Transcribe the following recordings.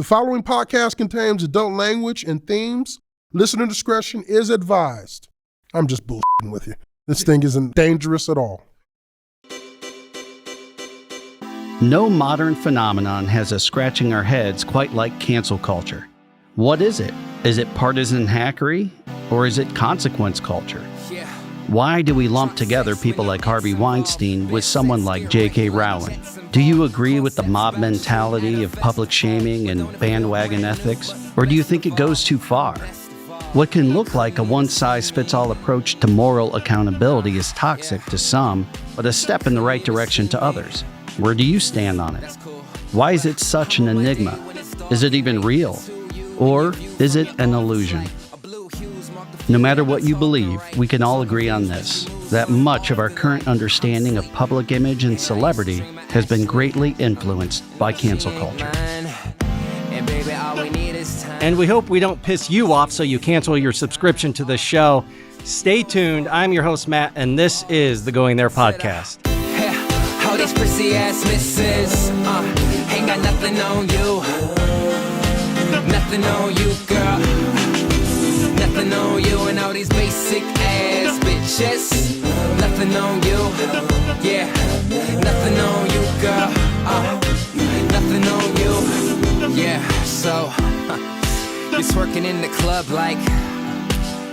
The following podcast contains adult language and themes. Listener discretion is advised. I'm just bullshitting with you. This thing isn't dangerous at all. No modern phenomenon has us scratching our heads quite like cancel culture. What is it? Is it partisan hackery, or is it consequence culture? Why do we lump together people like Harvey Weinstein with someone like J.K. Rowling? Do you agree with the mob mentality of public shaming and bandwagon ethics? Or do you think it goes too far? What can look like a one-size-fits-all approach to moral accountability is toxic to some, but a step in the right direction to others. Where do you stand on it? Why is it such an enigma? Is it even real? Or is it an illusion? No matter what you believe, we can all agree on this, that much of our current understanding of public image and celebrity has been greatly influenced by cancel culture. And we hope we don't piss you off so you cancel your subscription to the show. Stay tuned. I'm your host, Matt, and this is the Going There podcast. All these prissy ass misses, ain't got nothing on you. Nothing on you, girl. Nothing on you and all these basic ass bitches. Nothing on you, yeah. Nothing on you, girl. Nothing on you, yeah. So, you're twerking in the club like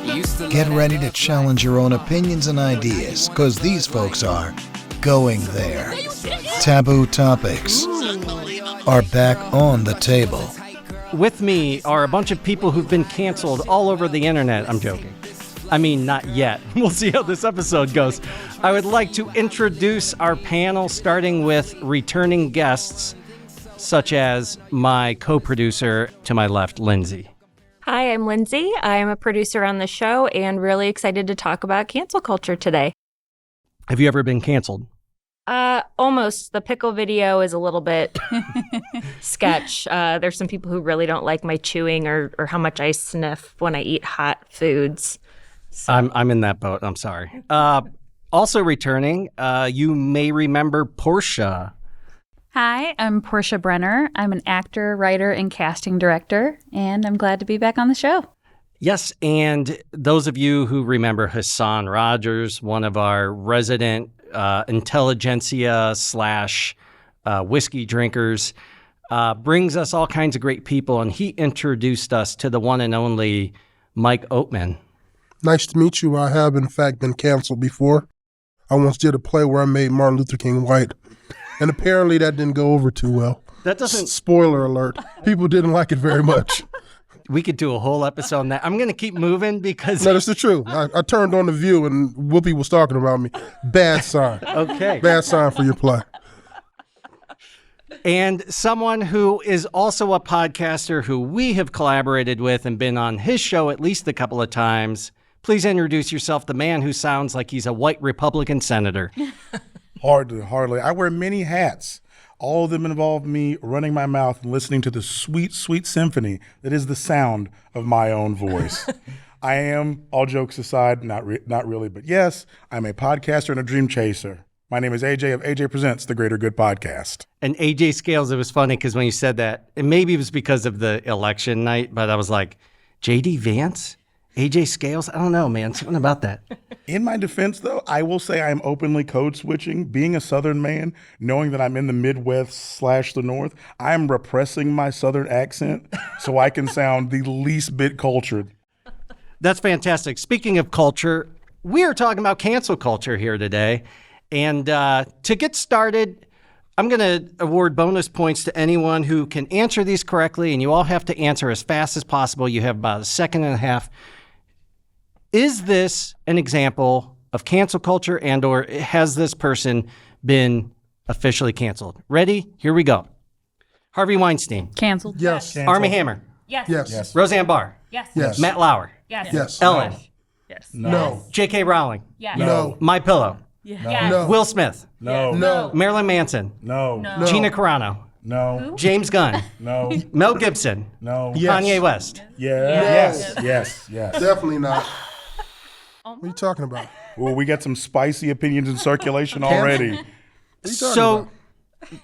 you used to. Get ready to challenge your own opinions and ideas, because these folks are going there. Taboo topics are back on the table. With me are a bunch of people who've been canceled all over the internet. I'm joking. I mean, not yet. We'll see how this episode goes. I would like to introduce our panel, starting with returning guests, such as my co-producer to my left, Lindsay. Hi, I'm Lindsay. I'm a producer on the show and really excited to talk about cancel culture today. Have you ever been canceled? Almost. The pickle video is a little bit sketch. There's some people who really don't like my chewing or how much I sniff when I eat hot foods. So. I'm in that boat. I'm sorry. Also returning, you may remember Portia. Hi, I'm Portia Brenner. I'm an actor, writer, and casting director, and I'm glad to be back on the show. Yes, and those of you who remember Hassan Rogers, one of our resident intelligentsia / whiskey drinkers, brings us all kinds of great people, and he introduced us to the one and only Mike Oatman. Nice to meet you. I have, in fact, been canceled before. I once did a play where I made Martin Luther King white, and apparently that didn't go over too well. That doesn't... Spoiler alert. People didn't like it very much. We could do a whole episode on that. I'm going to keep moving because... No, that's the truth. I turned on The View and Whoopi was talking about me. Bad sign. Okay. Bad sign for your play. And someone who is also a podcaster who we have collaborated with and been on his show at least a couple of times. Please introduce yourself, the man who sounds like he's a white Republican senator. Hardly. I wear many hats. All of them involve me running my mouth and listening to the sweet, sweet symphony that is the sound of my own voice. I am, all jokes aside, not really, but yes, I'm a podcaster and a dream chaser. My name is AJ of AJ Presents, the Greater Good Podcast. And AJ Scales, it was funny because when you said that, and maybe it was because of the election night, but I was like, JD Vance? AJ Scales? I don't know, man. Something about that. In my defense, though, I will say I'm openly code switching. Being a Southern man, knowing that I'm in the Midwest / the North, I'm repressing my Southern accent so I can sound the least bit cultured. That's fantastic. Speaking of culture, we are talking about cancel culture here today. And to get started, I'm going to award bonus points to anyone who can answer these correctly, and you all have to answer as fast as possible. You have about a second and a half. Is this an example of cancel culture, and or has this person been officially canceled? Ready? Here we go. Harvey Weinstein. Canceled. Yes. Canceled. Armie Hammer. Yes. Yes. Roseanne Barr. Yes. Yes. Matt Lauer. Yes. Yes. Ellen. Yes. No. J.K. Rowling. Yes. No. My Pillow. Yes. No. Will Smith. No. No. Marilyn Manson. No. No. Gina Carano. No. James Gunn. No. Mel Gibson. No. Yes. Kanye West. Yes. Yes. Definitely not. What are you talking about? Well, we got some spicy opinions in circulation already. What are you talking So, about?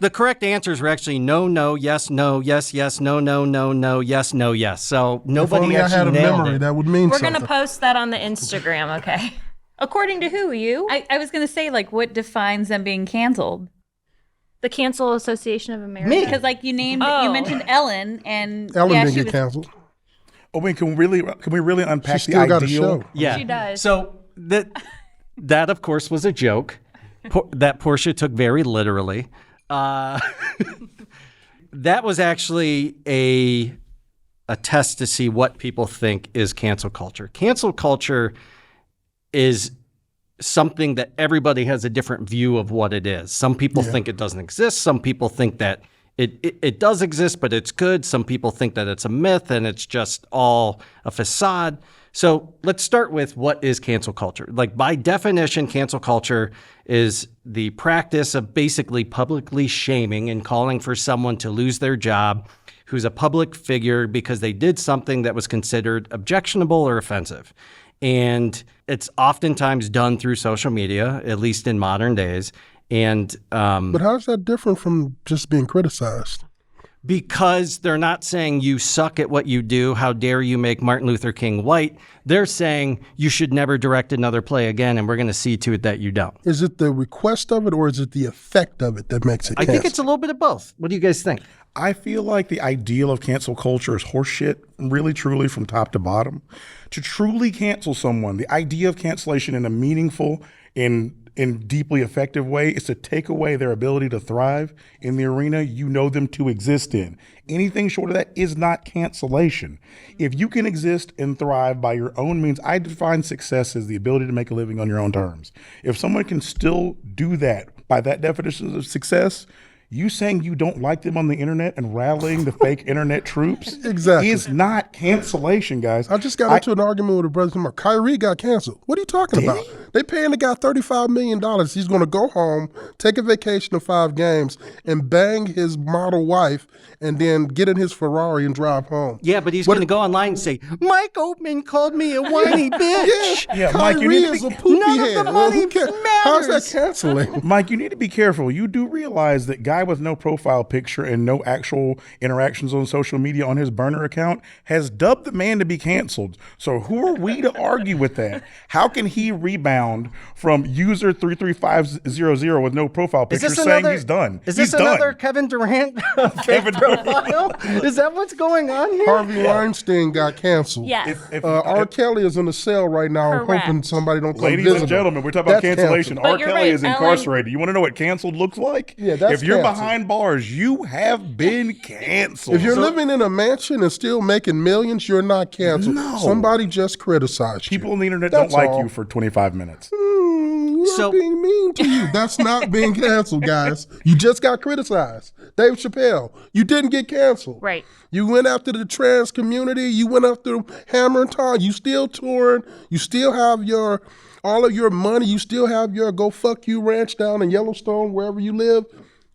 the correct answers were actually no, no, yes, no, yes, yes, no, no, no, no, yes, no, yes. So If nobody only I actually had a nailed memory, it. that would mean We're something. going to post that on the Instagram, okay? According to who? You? I was going to say, like, what defines them being canceled? The Cancel Association of America. Me. Because, like, you Oh. mentioned Ellen, and Ellen yeah, didn't she get was, canceled. Oh, wait, can we really unpack She the still got a ideal? show. Yeah. She does. So that of course was a joke that Portia took very literally. That was actually a test to see what people think is cancel culture. Cancel culture is something that everybody has a different view of what it is. Some people think it doesn't exist. Some people think that it does exist, but it's good. Some people think that it's a myth and it's just all a facade. So let's start with what is cancel culture. Like by definition, cancel culture is the practice of basically publicly shaming and calling for someone to lose their job who's a public figure because they did something that was considered objectionable or offensive. And it's oftentimes done through social media, at least in modern days. And But how's that different from just being criticized? because they're not saying you suck at what you do, how dare you make Martin Luther King white, they're saying you should never direct another play again, and we're going to see to it that you don't. Is it the request of it or is it the effect of it that makes it I cancel? think it's a little bit of both. What do you guys think? I feel like the ideal of cancel culture is horseshit, really, truly, from top to bottom. To truly cancel someone, the idea of cancellation in a meaningful and deeply effective way is to take away their ability to thrive in the arena you know them to exist in. Anything short of that is not cancellation. If you can exist and thrive by your own means, I define success as the ability to make a living on your own terms. If someone can still do that by that definition of success, you saying you don't like them on the internet and rallying the fake internet troops Exactly. is not cancellation, guys. I just got into an argument with a brother tomorrow. Kyrie got canceled. What are you talking about? They paying the guy $35 million. He's going to go home, take a vacation of 5 games, and bang his model wife, and then get in his Ferrari and drive home. Yeah, but he's going to go online and say, Mike Oatman called me a whiny bitch. Yeah, Mike, you Kyrie need to is be- a poopy None of head. the Well, money who cares? How's that matters. canceling? Mike, you need to be careful. You do realize that guy with no profile picture and no actual interactions on social media on his burner account has dubbed the man to be canceled. So who are we to argue with that? How can he rebound from user 33500 with no profile picture saying he's done? Is He's this another done. Kevin Durant Kevin Durant. profile? Is that what's going on here? Harvey Weinstein got canceled. Yes. R. Kelly is in a cell right now, Correct. hoping somebody don't come Ladies visit and him. gentlemen, we're talking about That's cancellation. canceled. R. But you're Kelly right, is Ellen- incarcerated. You want to know what canceled looks like? Yeah, that's if you're canceled. behind bars, you have been canceled. If you're living in a mansion and still making millions, you're not canceled. No. Somebody just criticized you. people on the internet That's don't like all. you for 25 minutes. You're So- being mean to you. That's not being canceled, guys. You just got criticized. Dave Chappelle, you didn't get canceled. Right. You went after the trans community. You went after Hammer and Tongue. You still touring. You still have all of your money. You still have your Go Fuck You ranch down in Yellowstone, wherever you live.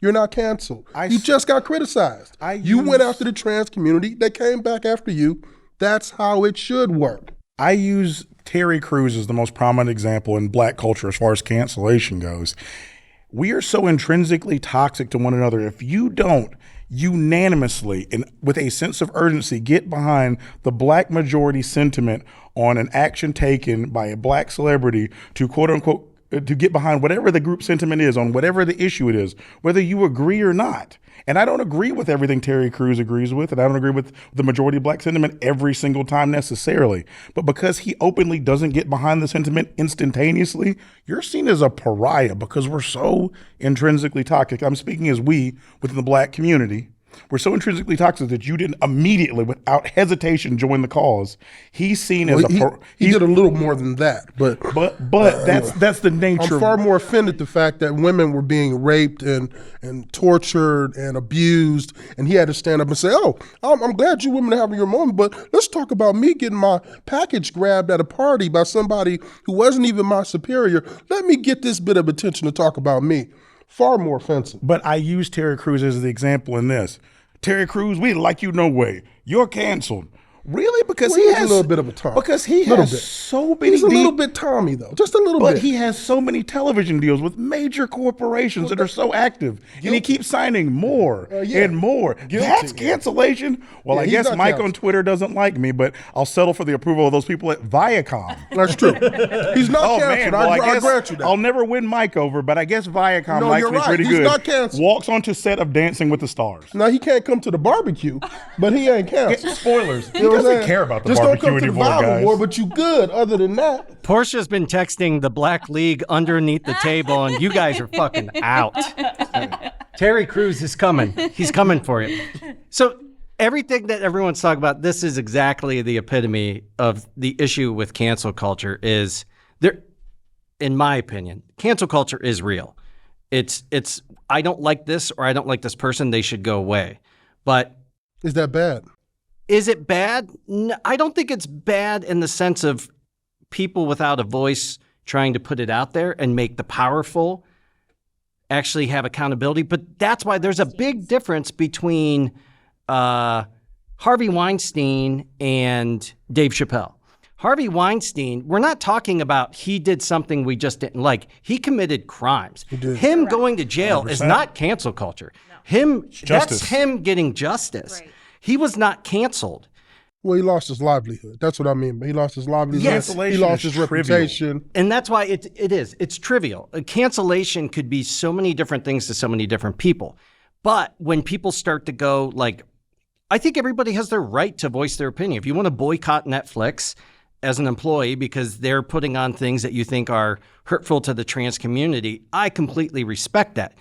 You're not canceled. You just got criticized. You went after the trans community. They came back after you. That's how it should work. I use Terry Crews as the most prominent example in black culture as far as cancellation goes. We are so intrinsically toxic to one another. If you don't unanimously and with a sense of urgency get behind the black majority sentiment on an action taken by a black celebrity to quote unquote to get behind whatever the group sentiment is on whatever the issue it is, whether you agree or not. And I don't agree with everything Terry Crews agrees with, and I don't agree with the majority of black sentiment every single time necessarily. But because he openly doesn't get behind the sentiment instantaneously, you're seen as a pariah because we're so intrinsically toxic. I'm speaking as we within the black community. We're so intrinsically toxic that you didn't immediately, without hesitation, join the cause. He's seen as He did a little more than that, but that's the nature. I'm far more offended the fact that women were being raped and tortured and abused, and he had to stand up and say, "Oh, I'm glad you women are having your moment, but let's talk about me getting my package grabbed at a party by somebody who wasn't even my superior. Let me get this bit of attention to talk about me." Far more offensive. But I use Terry Crews as the example in this. Terry Crews, we didn't like you no way. You're canceled. Really? Because Well, he he's has a little bit of a Tommy. Because he Little has bit. so many. He's a little bit Tommy though, just a little But bit. he has so many television deals with major corporations that are so active, and he keeps signing more and more. That's cancellation. Well, Yeah, I he's guess not Mike canceled. on Twitter doesn't like me, but I'll settle for the approval of those people at Viacom. That's true. He's not Oh canceled. man, well, I I guess grant you that. I'll never win Mike over, but I guess Viacom No, likes you're me right. pretty He's good. not canceled. Walks onto set of Dancing with the Stars. Now he can't come to the barbecue, but he ain't canceled. Spoilers. He You know what I'm doesn't saying? care about the Just barbecue don't come anymore, to the Bible guys. War, but you good. Other than that, Portia's been texting the Black League underneath the table, and you guys are fucking out. Terry Crews is coming. He's coming for you. So everything that everyone's talking about, this is exactly the epitome of the issue with cancel culture is there, in my opinion, cancel culture is real. It's I don't like this or I don't like this person, they should go away. But is that bad? is it bad? No, I don't think it's bad in the sense of people without a voice trying to put it out there and make the powerful actually have accountability. But that's why there's a big difference between Harvey Weinstein and Dave Chappelle. Harvey Weinstein, we're not talking about he did something we just didn't like. He committed crimes. Him going to jail 100%. is not cancel culture. Justice. That's him getting justice. Right. He was not canceled. Well, he lost his livelihood. That's what I mean. But he lost his livelihood. Yes. He Cancellation lost is his trivial. reputation. And that's why it's trivial. A cancellation could be so many different things to so many different people. But when people start to go like, I think everybody has their right to voice their opinion. If you want to boycott Netflix as an employee because they're putting on things that you think are hurtful to the trans community, I completely respect that.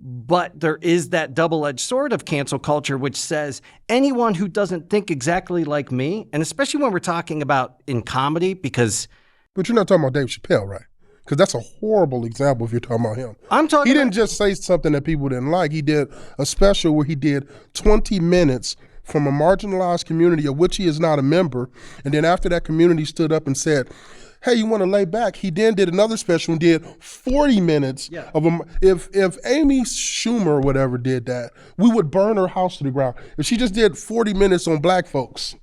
But there is that double-edged sword of cancel culture, which says anyone who doesn't think exactly like me, and especially when we're talking about in comedy, because But you're not talking about Dave Chappelle, right? Because that's a horrible example if you're talking about him. I'm talking He didn't just say something that people didn't like. He did a special where he did 20 minutes from a marginalized community of which he is not a member. And then after that community stood up and said, hey, you want to lay back? He then did another special and did 40 minutes of a, if Amy Schumer or whatever did that, we would burn her house to the ground. If she just did 40 minutes on black folks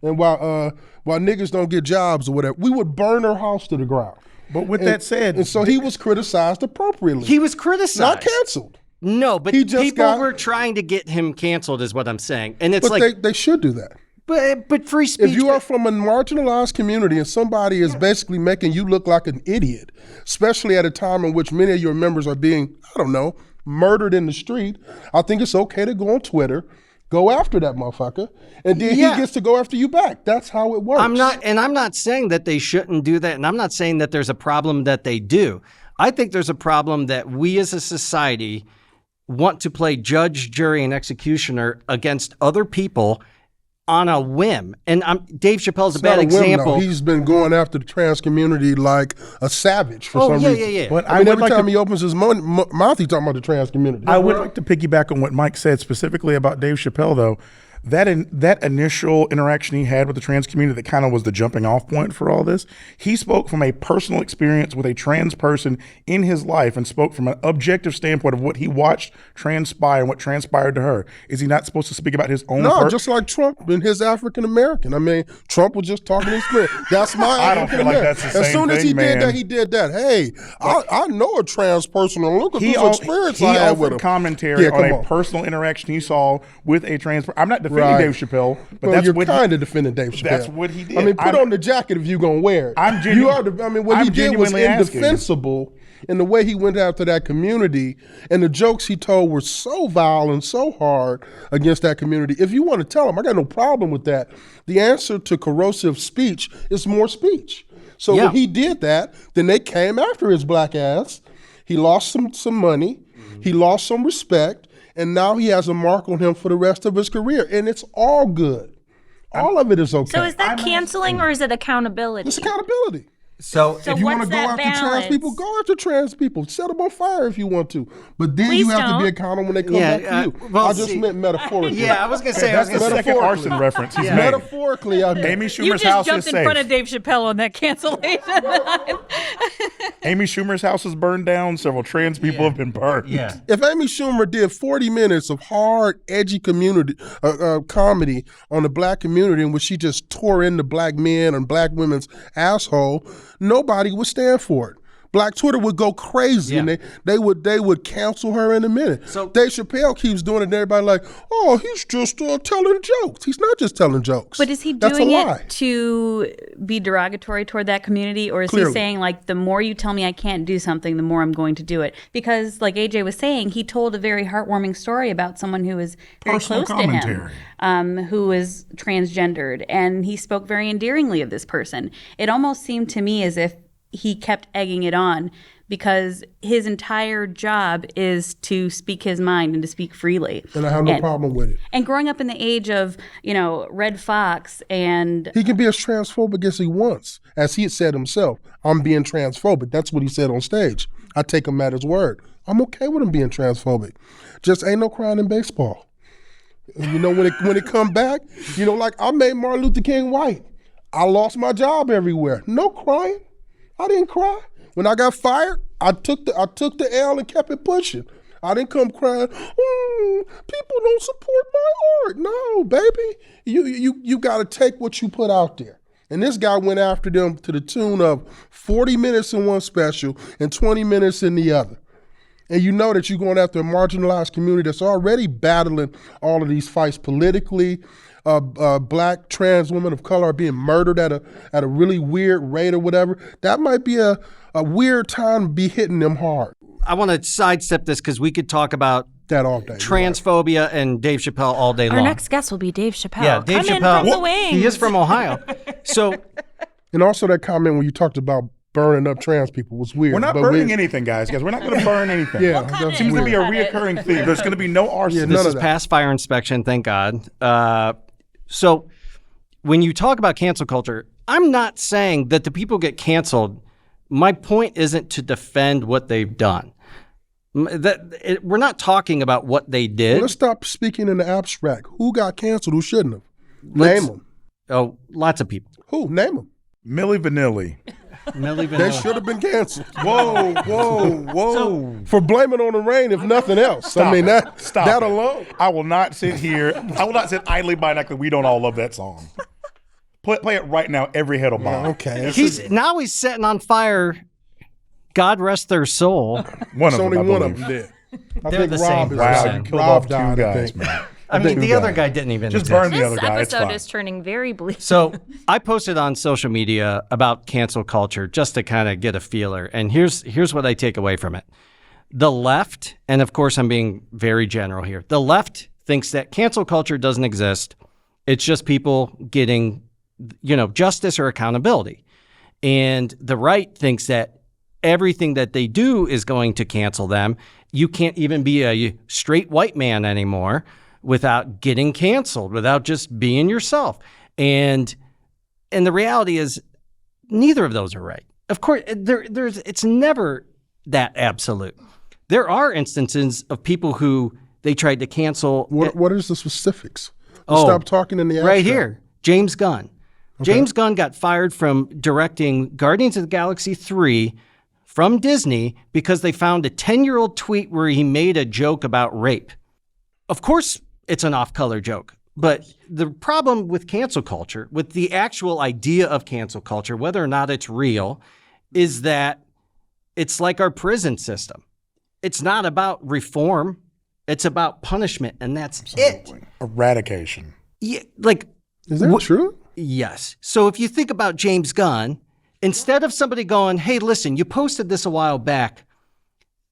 and while niggas don't get jobs or whatever, we would burn her house to the ground. But with that said, And so he was criticized appropriately. he was criticized. not canceled. No, but He just people got- were trying to get him canceled is what I'm saying. And it's But like, they should do that. but free speech. If you are from a marginalized community and somebody is basically making you look like an idiot, especially at a time in which many of your members are being, I don't know, murdered in the street, I think it's okay to go on Twitter, go after that motherfucker, and then Yeah. he gets to go after you back. That's how it works. I'm not saying that they shouldn't do that. And I'm not saying that there's a problem that they do. I think there's a problem that we as a society want to play judge, jury, and executioner against other people on a whim. And Dave Chappelle's a It's bad not a whim, example. though. He's been going after the trans community like a savage for some yeah, reason. yeah. But I mean, would every like time to- he opens his mouth, he's talking about the trans community. I would like to piggyback on what Mike said specifically about Dave Chappelle, though. That initial interaction he had with the trans community that kind of was the jumping off point for all this, he spoke from a personal experience with a trans person in his life and spoke from an objective standpoint of what he watched transpire and what transpired to her. Is he not supposed to speak about his own No, just like Trump and his African American. I mean, Trump was just talking his spirit. That's my I don't African feel like American. that's the As same soon as he thing, man. did that, he did that. Hey, I know a trans person and look at He, this experience he I had with offered him. commentary Yeah, on come a personal interaction he saw with a trans person. I'm not defending Dave Chappelle, but well, that's you're what kind of defending Dave Chappelle. That's what he did. I mean, put I'm- on the jacket if you're gonna wear it. I'm You are I mean, what he I'm did was genuinely asking. indefensible in the way he went after that community, and the jokes he told were so vile and so hard against that community. If you want to tell him, I got no problem with that. The answer to corrosive speech is more speech. So Yeah. when he did that, then they came after his black ass. He lost some money. He lost some respect. And now he has a mark on him for the rest of his career. And it's all good. All of it is okay. So is that canceling or is it accountability? It's accountability. So So If you want what's to go that after trans balance? people, go after trans people. Set them on fire if you want to. But then Please you have to be don't. accountable when they come Yeah, back to you. well, I just see- meant metaphorically. yeah, I was gonna say, That's the second Metaphorically. arson reference he's made. Metaphorically, I mean. Amy You Schumer's just house jumped is in front safe. of Dave Chappelle on that cancellation line. Amy Schumer's house is burned down. Several trans people have been burned. yeah. If Amy Schumer did 40 minutes of hard, edgy community comedy on the black community in which she just tore into black men and black women's asshole, nobody would stand for it. Black Twitter would go crazy, and they would cancel her in a minute. So- Dave Chappelle keeps doing it, and everybody like, oh, he's just telling jokes. He's not just telling jokes. But is he That's doing a lie. it to be derogatory toward that community, or is Clearly. he saying like the more you tell me I can't do something, the more I'm going to do it? Because like AJ was saying, he told a very heartwarming story about someone who was very Personal close to commentary. him, who was transgendered, and he spoke very endearingly of this person. It almost seemed to me as if he kept egging it on because his entire job is to speak his mind and to speak freely. And I have no problem with it. And growing up in the age of, Red Fox and He can be as transphobic as he wants. As he had said himself, I'm being transphobic. That's what he said on stage. I take him at his word. I'm okay with him being transphobic. Just ain't no crying in baseball. And when it come back, like I made Martin Luther King white. I lost my job everywhere. No crying. I didn't cry. When I got fired, I took the L and kept it pushing. I didn't come crying, people don't support my art. No, baby. You got to take what you put out there. And this guy went after them to the tune of 40 minutes in one special and 20 minutes in the other. And you know that you're going after a marginalized community that's already battling all of these fights politically. Black trans women of color are being murdered at a really weird rate or whatever. That might be a weird time to be hitting them hard. I want to sidestep this because we could talk about That all day. transphobia and Dave Chappelle all day Our long. next guest will be Dave Chappelle. Yeah, Dave Come Chappelle. in from the wings. He is from Ohio. So And also that comment when you talked about burning up trans people was weird. We're not but burning anything, guys. We're not going to burn anything. Yeah, It that's seems to be a weird. reoccurring theme. There's going to be no arson. this none is of that. past fire inspection, thank God. So when you talk about cancel culture, I'm not saying that the people get canceled. My point isn't to defend what they've done. We're not talking about what they did. Let's stop speaking in the abstract. Who got canceled? Who shouldn't have? Name them. Oh, lots of people. Who? Name them. Milli Vanilli. Milli They Vanilli. should have been canceled Whoa. for blaming on the rain, if nothing else. Stop it. that Stop that it. alone. I will not sit here. I will not sit idly by like we don't all love that song. Play it right now. Every head will bob. Okay, He's setting on fire. God rest their soul. One it's of them, only I one of believe. them did. I They're think the Rob same is Wow, person. you killed Rob off died, two I guys, think. man. I mean, the other guy didn't even Just exist. burn the This other guy. It's episode fine. is turning very bleak. So I posted on social media about cancel culture just to kind of get a feeler. And here's what I take away from it. The left, and of course I'm being very general here, the left thinks that cancel culture doesn't exist. It's just people getting, justice or accountability. And the right thinks that everything that they do is going to cancel them. You can't even be a straight white man anymore without getting canceled, without just being yourself. And the reality is neither of those are right. Of course, it's never that absolute. There are instances of people who they tried to cancel. What is the specifics? Oh, Stop talking in the abstract. Right here, James Gunn. James Gunn got fired from directing Guardians of the Galaxy 3 from Disney because they found a 10-year-old tweet where he made a joke about rape. Of course, it's an off-color joke. But the problem with cancel culture, with the actual idea of cancel culture, whether or not it's real, is that it's like our prison system. It's not about reform. It's about punishment, and that's it. Eradication. Yeah, like, Is that true? yes. So if you think about James Gunn, instead of somebody going, hey, listen, you posted this a while back.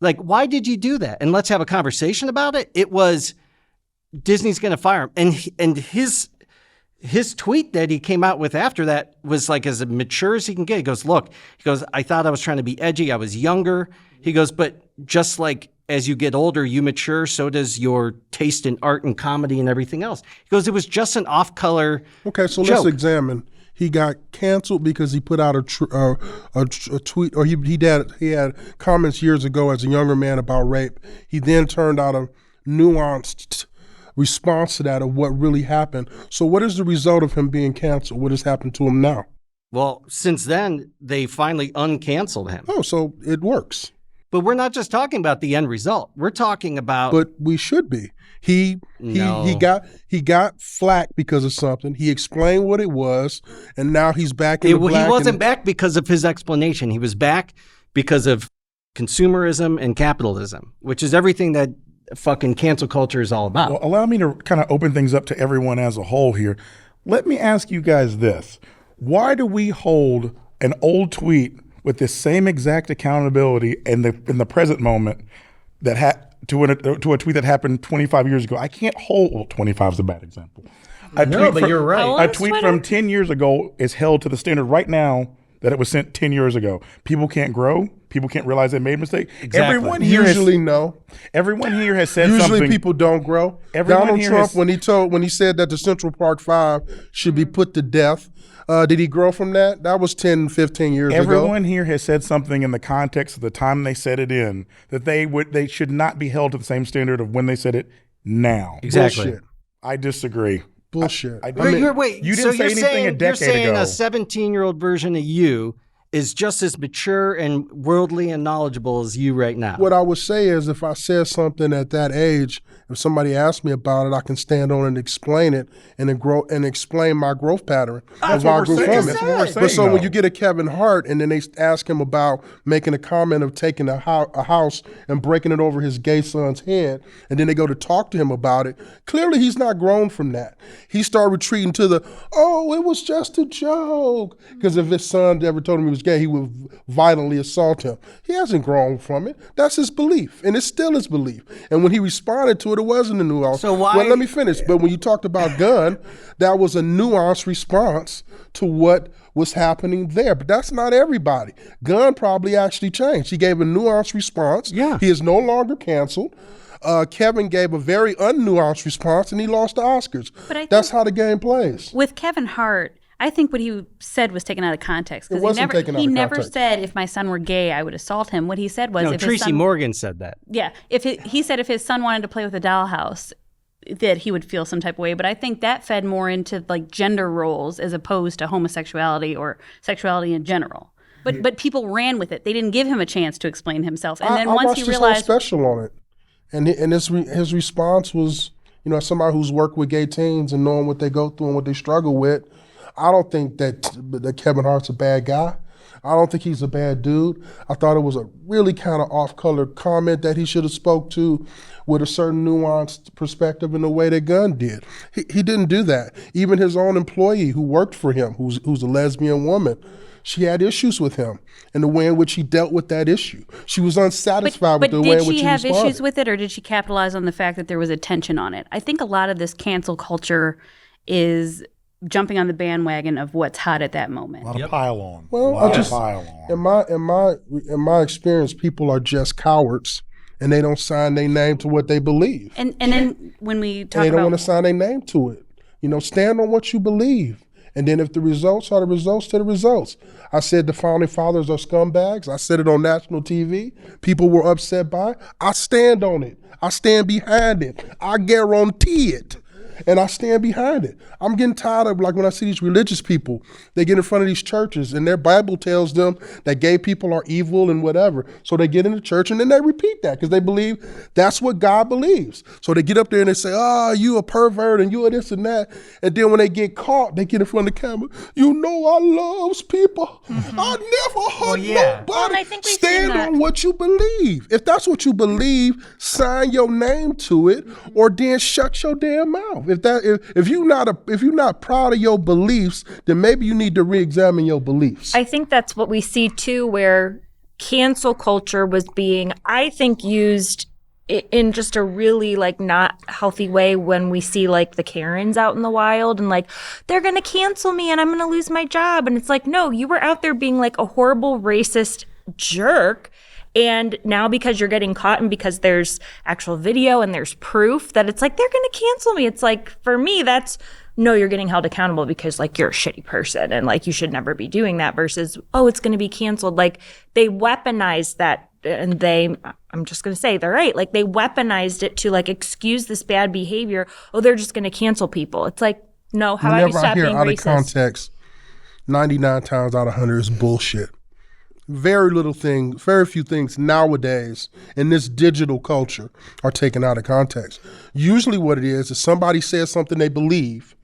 Like, why did you do that? And let's have a conversation about it. It was Disney's going to fire him. And his tweet that he came out with after that was like as mature as he can get. He goes, look, I thought I was trying to be edgy. I was younger. He goes, but just like as you get older, you mature, so does your taste in art and comedy and everything else. He goes, it was just an off-color Okay, so joke. let's examine He got canceled because he put out a tweet, or he had comments years ago as a younger man about rape. He then turned out a nuanced response to that of what really happened. So what is the result of him being canceled? What has happened to him now? Well, since then, they finally uncanceled him. Oh, so it works. But we're not just talking about the end result. We're talking about... But we should be. He got flack because of something. He explained what it was, and now he's back in the black. He wasn't back because of his explanation. He was back because of consumerism and capitalism, which is everything that fucking cancel culture is all about. Well, allow me to kind of open things up to everyone as a whole here. Let me ask you guys this. Why do we hold an old tweet with this same exact accountability in the present moment to a tweet that happened 25 years ago? I can't hold, well, 25 is a bad example. You're right. A tweet from 10 years ago is held to the standard right now that it was sent 10 years ago. People can't grow. People can't realize they made a mistake. Exactly. Everyone here Everyone here has said something. Usually people don't grow. Donald Trump, when he said that the Central Park 5 should be put to death, did he grow from that? That was 10, 15 years ago. Everyone here has said something in the context of the time they said it in that they should not be held to the same standard of when they said it now. Exactly. Bullshit. I disagree. Bullshit. You didn't say anything a decade You're saying ago. a 17-year-old version of you is just as mature and worldly and knowledgeable as you right now. What I would say is if I said something at that age, if somebody asked me about it, I can stand on and explain it and explain my growth pattern. That's why I what grew we're saying. from That's it. what we're saying, But so though. when you get a Kevin Hart and then they ask him about making a comment of taking a house and breaking it over his gay son's head, and then they go to talk to him about it, clearly he's not grown from that. He started retreating to it was just a joke. Because if his son ever told him he was gay, he would violently assault him. He hasn't grown from it. That's his belief, and it's still his belief. And when he responded to it, it wasn't a nuance. So why? Well, let me finish. But when you talked about gun, that was a nuanced response to what was happening there. But that's not everybody. Gunn probably actually changed. He gave a nuanced response. Yeah. He is no longer canceled. Kevin gave a very unnuanced response, and he lost the Oscars. But I think that's how the game plays. with Kevin Hart, I think what he said was taken out of context. It wasn't taken out of never context. said if my son were gay, I would assault him. What he said was No, if his Tracy son, Morgan said that. Yeah, he said if his son wanted to play with a dollhouse, that he would feel some type of way. But I think that fed more into like gender roles as opposed to homosexuality or sexuality in general. But people ran with it. They didn't give him a chance to explain himself. And then I once watched he this realized, whole special on it, and his response was, as somebody who's worked with gay teens and knowing what they go through and what they struggle with, I don't think that Kevin Hart's a bad guy. I don't think he's a bad dude. I thought it was a really kind of off-color comment that he should have spoke to with a certain nuanced perspective in the way that Gunn did. He didn't do that. Even his own employee who worked for him, who's a lesbian woman, she had issues with him and the way in which he dealt with that issue. She was unsatisfied with the way in which he responded. But did she have issues with it, or did she capitalize on the fact that there was a tension on it? I think a lot of this cancel culture is jumping on the bandwagon of what's hot at that moment. A lot of pile on. Well, in my experience, people are just cowards, and they don't sign their name to what they believe. And then when we talk And they don't about want to sign their name to it. Stand on what you believe. And then if the results are the results, to the results. I said the founding fathers are scumbags. I said it on national TV. People were upset by it. I stand on it. I stand behind it. I guarantee it. And I stand behind it. I'm getting tired of, like, when I see these religious people, they get in front of these churches and their Bible tells them that gay people are evil and whatever. So they get into church and then they repeat that because they believe that's what God believes. So they get up there and they say, you a pervert and you a this and that. And then when they get caught, they get in front of the camera. I loves people. I never hurt nobody. Well, and I think we've Stand seen that. on what you believe. If that's what you believe, sign your name to it, or then shut your damn mouth. If you're not proud of your beliefs, then maybe you need to re-examine your beliefs. I think that's what we see too, where cancel culture was being, I think, used in just a really not healthy way when we see the Karens out in the wild and they're gonna cancel me and I'm gonna lose my job, and it's no, you were out there being a horrible racist jerk. And now because you're getting caught and because there's actual video and there's proof that it's they're going to cancel me. It's for me, that's no, you're getting held accountable because like you're a shitty person and like you should never be doing that, versus, oh, it's going to be canceled. Like they weaponized that, and I'm just going to say they're right. Like they weaponized it to like excuse this bad behavior. Oh, they're just going to cancel people. It's like, no, how about you stop being out racist? Of context, 99 times out of 100 is bullshit. Very few things nowadays in this digital culture are taken out of context. Usually what it is somebody says something they believe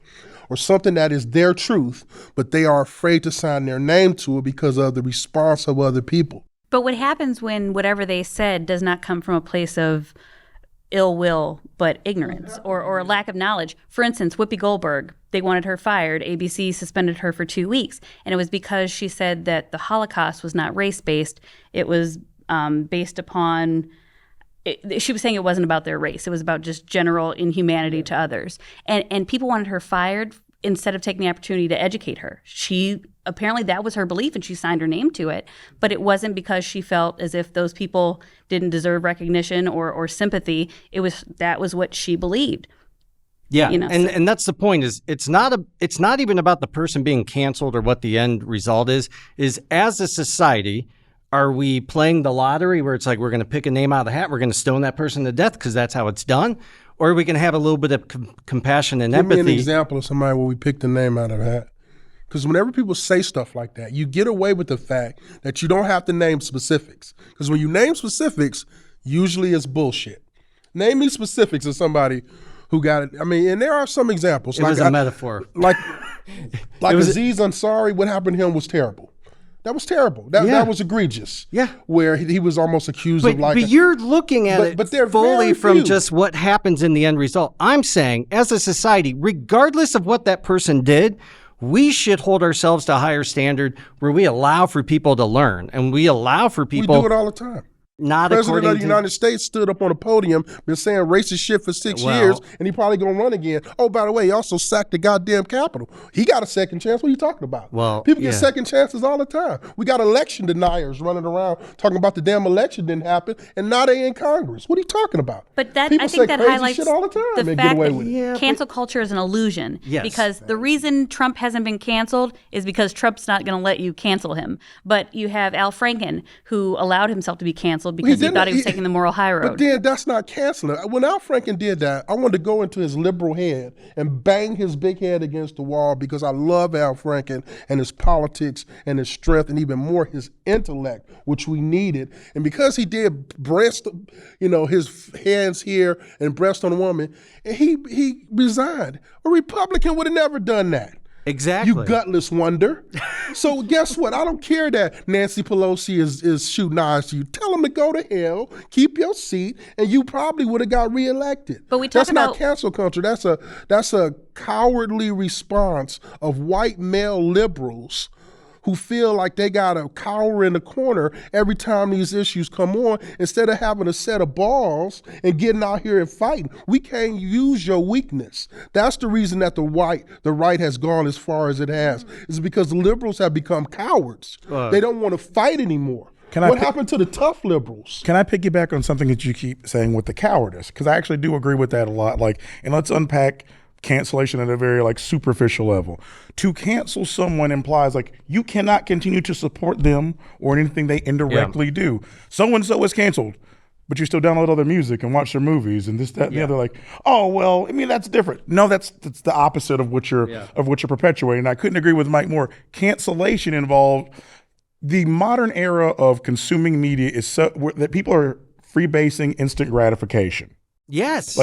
or something that is their truth, but they are afraid to sign their name to it because of the response of other people. But what happens when whatever they said does not come from a place of ill will, but ignorance or a lack of knowledge? For instance, Whoopi Goldberg, they wanted her fired. ABC suspended her for 2 weeks. And it was because she said that the Holocaust was not race-based. It was based upon, she was saying it wasn't about their race. It was about just general inhumanity to others. And people wanted her fired instead of taking the opportunity to educate her. Apparently that was her belief and she signed her name to it, but it wasn't because she felt as if those people didn't deserve recognition or sympathy. That was what she believed. Yeah, You know, and that's the point. Is it's not even about the person being canceled or what the end result is. Is as a society, are we playing the lottery where it's like we're going to pick a name out of the hat, we're going to stone that person to death because that's how it's done, or are we going to have a little bit of compassion and empathy? Give me an example of somebody where we picked a name out of a hat. Because whenever people say stuff like that, you get away with the fact that you don't have to name specifics. Because when you name specifics, usually it's bullshit. Name me specifics of somebody who got it. I mean, and there are some examples. It was a metaphor. Like Aziz Ansari, what happened to him was terrible. That was terrible. That was egregious. Yeah. Where he was almost accused of like... But you're looking at it they're fully very from few. just what happens in the end result. I'm saying, as a society, regardless of what that person did, we should hold ourselves to a higher standard where we allow for people to learn and we allow for people... We do it all the time. Not President according of the United States stood up on a podium, been saying racist shit for 6 years, and he probably gonna run again. Oh, by the way, he also sacked the goddamn Capitol. He got a second chance. What are you talking about? Well, people get second chances all the time. We got election deniers running around talking about the damn election didn't happen, and now they in Congress. What are you talking about? But that people I think say that crazy highlights shit all the time the and fact get away that with it. cancel culture is an illusion. Yes. Because the reason Trump hasn't been canceled is because Trump's not going to let you cancel him. But you have Al Franken, who allowed himself to be canceled because he thought he was taking the moral high road. But then that's not canceling. When Al Franken did that, I wanted to go into his liberal head and bang his big head against the wall because I love Al Franken and his politics and his strength and even more his intellect, which we needed. And because he did breast, his hands here and breast on a woman, and he resigned. A Republican would have never done that. Exactly. You gutless wonder. So guess what? I don't care that Nancy Pelosi is shooting eyes to you. Tell them to go to hell, keep your seat, and you probably would have got reelected. But we talk That's about not cancel culture. That's a cowardly response of white male liberals who feel like they got to cower in the corner every time these issues come on instead of having a set of balls and getting out here and fighting. We can't use your weakness. That's the reason that the right has gone as far as it has. It's because the liberals have become cowards. They don't want to fight anymore. What happened to the tough liberals? Can I piggyback on something that you keep saying with the cowardice? Because I actually do agree with that a lot. And let's unpack cancellation at a very superficial level. To cancel someone implies you cannot continue to support them or anything they indirectly do. So-and-so is canceled, but you still download all their music and watch their movies and this, that, and the other. Oh, well, I mean, that's different. No, that's the opposite of what you're perpetuating. I couldn't agree with Mike more. Cancellation involved the modern era of consuming media is that people are freebasing instant gratification. Yes.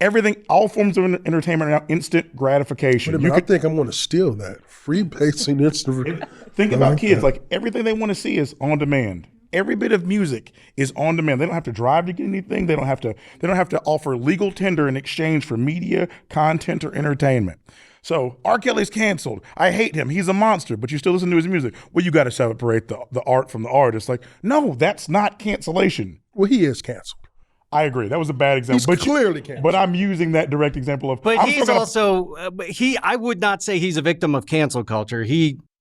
Everything, all forms of entertainment are now instant gratification. I think I'm going to steal that. Freebasing instant. Think about kids. Everything they want to see is on demand. Every bit of music is on demand. They don't have to drive to get anything. They don't have to offer legal tender in exchange for media, content, or entertainment. So R. Kelly's canceled. I hate him. He's a monster, but you still listen to his music. Well, you got to separate the art from the artist. No, that's not cancellation. Well, he is canceled. I agree. That was a bad example. He's clearly canceled. But I'm using that direct example of. But he's also I would not say he's a victim of cancel culture.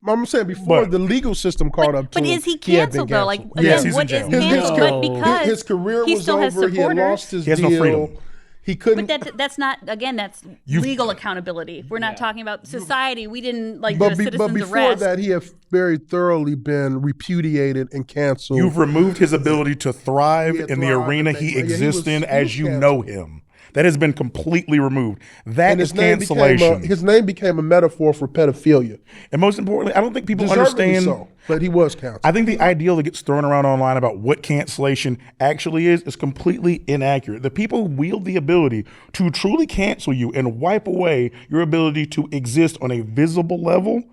I'm saying before the legal system caught up to him. But is he canceled though? Yes, he's what in is jail. canceled? But because his career he was still has over. He had supporters. lost his He has deal. no freedom. He couldn't. But that's not, again, that's legal accountability. We're not talking about society. We didn't do a but citizen's before arrest. that, he had very thoroughly been repudiated and canceled. You've removed his ability to thrive Yeah, in the thrive arena and he make money. Yeah, exists in he as was you canceled. know him. That has been completely removed. That and is his name cancellation. his name became a metaphor for pedophilia. And most importantly, I don't think people Deservedly understand. so, but he was canceled. I think the ideal that gets thrown around online about what cancellation actually is completely inaccurate. The people who wield the ability to truly cancel you and wipe away your ability to exist on a visible level,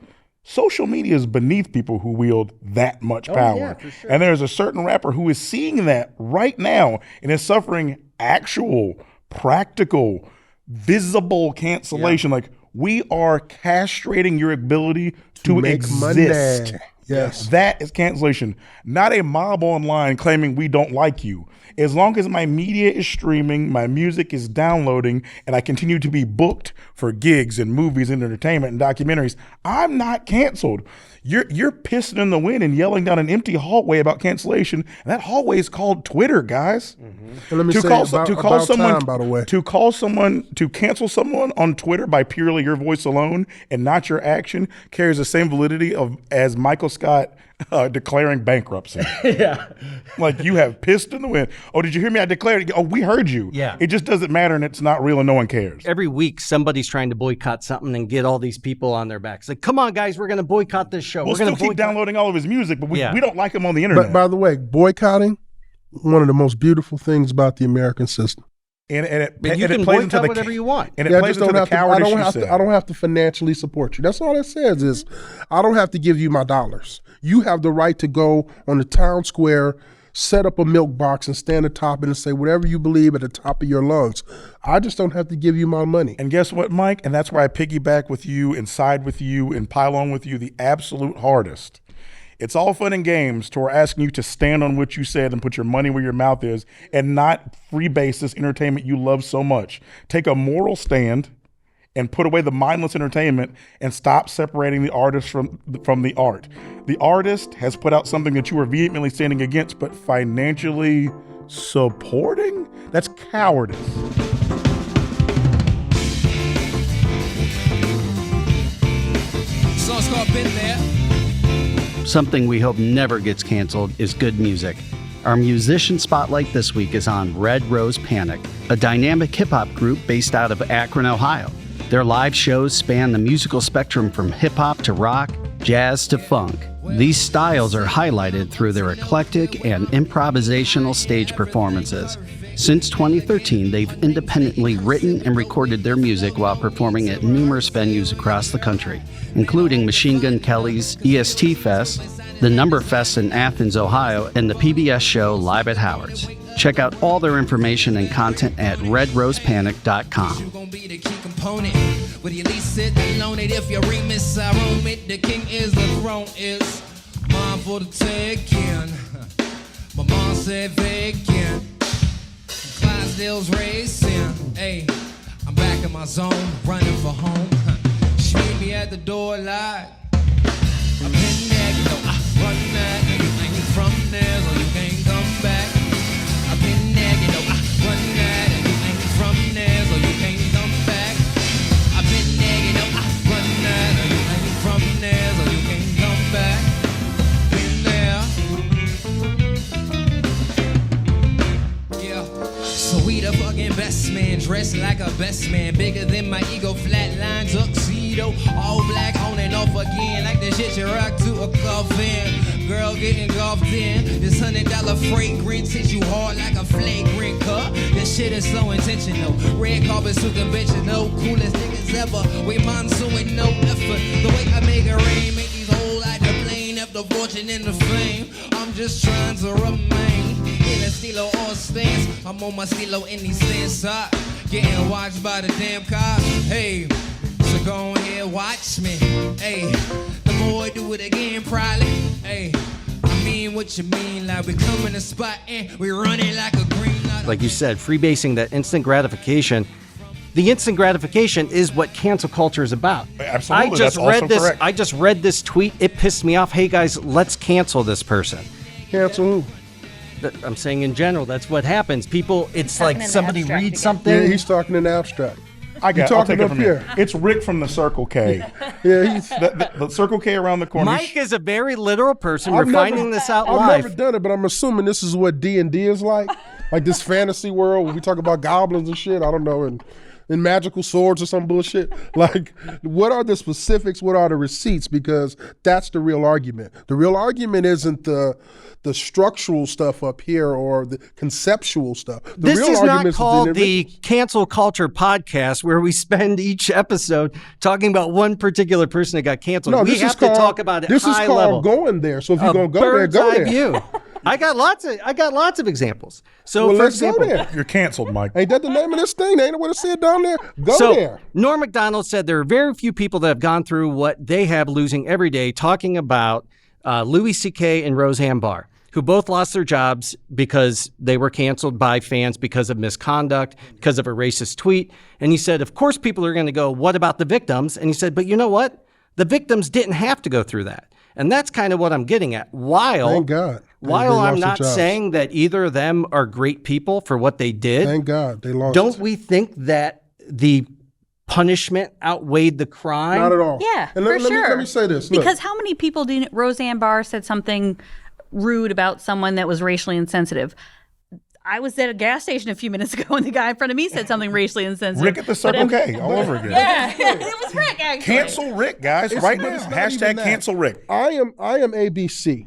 social media is beneath people who wield that much power. yeah, for sure. And there's a certain rapper who is seeing that right now and is suffering actual, practical, visible cancellation. Like, we are castrating your ability to make exist. money. Yes. That is cancellation, not a mob online claiming we don't like you. As long as my media is streaming, my music is downloading, and I continue to be booked for gigs and movies and entertainment and documentaries, I'm not canceled. You're pissing in the wind and yelling down an empty hallway about cancellation, and that hallway is called Twitter, guys. And let me say about time, by the way. To cancel someone on Twitter by purely your voice alone and not your action carries the same validity as Michael Scott declaring bankruptcy. Yeah. Like, you have pissed in the wind. Oh, did you hear me? I declared it. Oh, we heard you. Yeah. It just doesn't matter, and it's not real, and no one cares. Every week, somebody's trying to boycott something and get all these people on their backs. Like, come on, guys, we're going to boycott this show. We'll We're going still to keep downloading all of his music, but we don't like him on the internet. But by the way, boycotting, one of the most beautiful things about the American system. and it You can plays into boycott the whatever you want. And it I plays just into don't the have to. I cowardice don't you have said. to. I don't have to financially support you. That's all that says is, I don't have to give you my dollars. You have the right to go on the town square, set up a milk box, and stand atop it and say whatever you believe at the top of your lungs. I just don't have to give you my money. And guess what, Mike? And that's where I piggyback with you and side with you and pile on with you the absolute hardest. It's all fun and games to we're asking you to stand on what you said and put your money where your mouth is and not freebase this entertainment you love so much. Take a moral stand and put away the mindless entertainment and stop separating the artist from the art. The artist has put out something that you are vehemently standing against, but financially supporting? That's cowardice. Song's called Been There. Something we hope never gets canceled is good music. Our musician spotlight this week is on Red Rose Panic, a dynamic hip-hop group based out of Akron, Ohio. Their live shows span the musical spectrum from hip-hop to rock, jazz to funk. These styles are highlighted through their eclectic and improvisational stage performances. Since 2013, they've independently written and recorded their music while performing at numerous venues across the country, including Machine Gun Kelly's EST Fest, the Number Fest in Athens, Ohio, and the PBS show Live at Howard's. Check out all their information and content at redrosepanic.com. You gon' be the key component. But you at least sit alone it if you remix I roam it. The king is the throne is mine for the taking. My mom said vacant. Clydesdale's racing. Hey, I'm back in my zone, running for home. She meet me at the door like I've been there, you know I run that. And you ain't from there, so you can't come back. I've been there, you know I run that. And you ain't from there, so you can't come back. I've been there, you know I run that. And you ain't from there, so you can't come back. Been there. Yeah. So we the fucking best man, dressed like a best man, bigger than my ego, flatline tuxedo, all black on and off again, like the shit you rock to a coffin. Girl getting golfed in, this $100 fragrance hits you hard like a flagrant cut. This shit is so intentional, red carpets to conventional, coolest niggas ever, with monsoon with no effort. The way I make it rain, make these whole like the plane, after fortune and the fame. I'm just trying to remain in a stilo or stance. I'm on my stilo in these stands hot, getting watched by the damn cops. Hey, so go ahead, watch me. Hey, the more I do it again, probably. Hey, I mean what you mean, like we come in the spot and we run it like a green light. Like you said, freebasing that instant gratification. The instant gratification is what cancel culture is about. Absolutely, that's also correct. I just read this tweet. It pissed me off. Hey guys, let's cancel this person. Cancel who? I'm saying in general, that's what happens. People, it's talking like in somebody abstract reads again. something. Yeah, he's talking in abstract. I'll talking take it up from here. here. It's Rick from the Circle K. Yeah, he's. The Circle K around the corner. Mike is a very literal person. I've We're never- finding this out I've live. never done it, but I'm assuming this is what D&D is like this fantasy world where we talk about goblins and shit. I don't know, and magical swords or some bullshit. Like, what are the specifics? What are the receipts? Because that's the real argument. The real argument isn't the structural stuff up here or the conceptual stuff. The This real is not argument called the Cancel Culture Podcast, where we spend each episode talking about one particular person that got canceled. No, we this have is to called, talk about it This high is called level. going there. So if you're A gonna go there, bird's go eye there. view. I got lots of examples. So Well, for let's example, go there. You're canceled, Mike. Ain't that the name of this thing? Ain't what it said down there? Go so there. Norm Macdonald said there are very few people that have gone through what they have losing every day, talking about Louis C.K. and Roseanne Barr, who both lost their jobs because they were canceled by fans because of misconduct, because of a racist tweet. And he said, of course, people are going to go, what about the victims? And he said, but you know what? The victims didn't have to go through that. And that's kind of what I'm getting at. Thank God. While They I'm lost their not jobs. saying that either of them are great people for what they did, Thank God they lost. don't we think that the punishment outweighed the crime? Not at all. Yeah, And for let sure. Me, let me say this. Look, Because how many people did Roseanne Barr said something rude about someone that was racially insensitive? I was at a gas station a few minutes ago and the guy in front of me said something racially insensitive. Rick at the Circle K all over again. Yeah, it was Rick actually. Cancel Rick, guys, right now. It's not even Hashtag that. cancel Rick. I am ABC.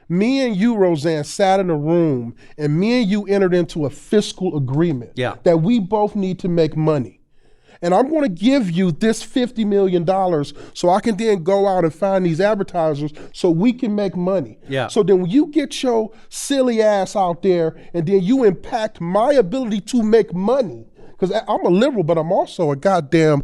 Me and you, Roseanne, sat in a room and me and you entered into a fiscal agreement that we both need to make money. And I'm going to give you this $50 million so I can then go out and find these advertisers so we can make money. Yeah. So then when you get your silly ass out there and then you impact my ability to make money, because I'm a liberal, but I'm also a goddamn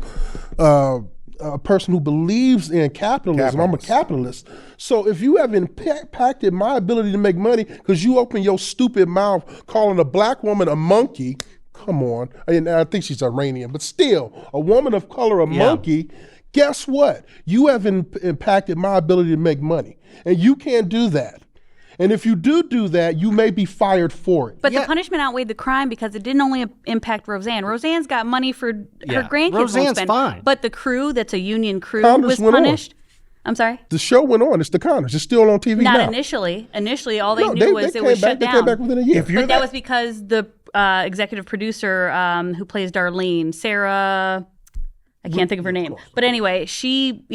a person who believes in capitalism. I'm a capitalist. So if you have impacted my ability to make money because you open your stupid mouth calling a black woman a monkey, come on. And I think she's Iranian, but still, a woman of color, a monkey, guess what? You have impacted my ability to make money. And you can't do that. And if you do that, you may be fired for it. But the punishment outweighed the crime because it didn't only impact Roseanne. Roseanne's got money for her grandkids. Roseanne's won't spend. fine. But the crew, that's a union crew, Congress was went on. punished. I'm sorry? The show went on. It's the Connors. It's still on TV Not now. initially. Initially, all they No, knew was they it was came back, shut They down. came back within a year. But that was because the executive producer who plays Darlene, Sarah, I can't think of her name. But anyway, she,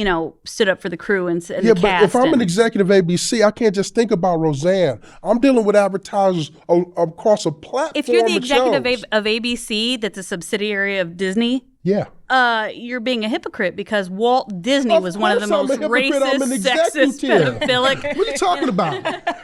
stood up for the crew and the but cast. if I'm an executive ABC, I can't just think about Roseanne. I'm dealing with advertisers across a platform. If you're the of executive shows. of ABC, that's a subsidiary of Disney, Yeah. you're being a hypocrite because Walt Disney Of was one of the course most I'm a hypocrite. I'm an racist, executive. sexist, pedophilic. What are you talking about?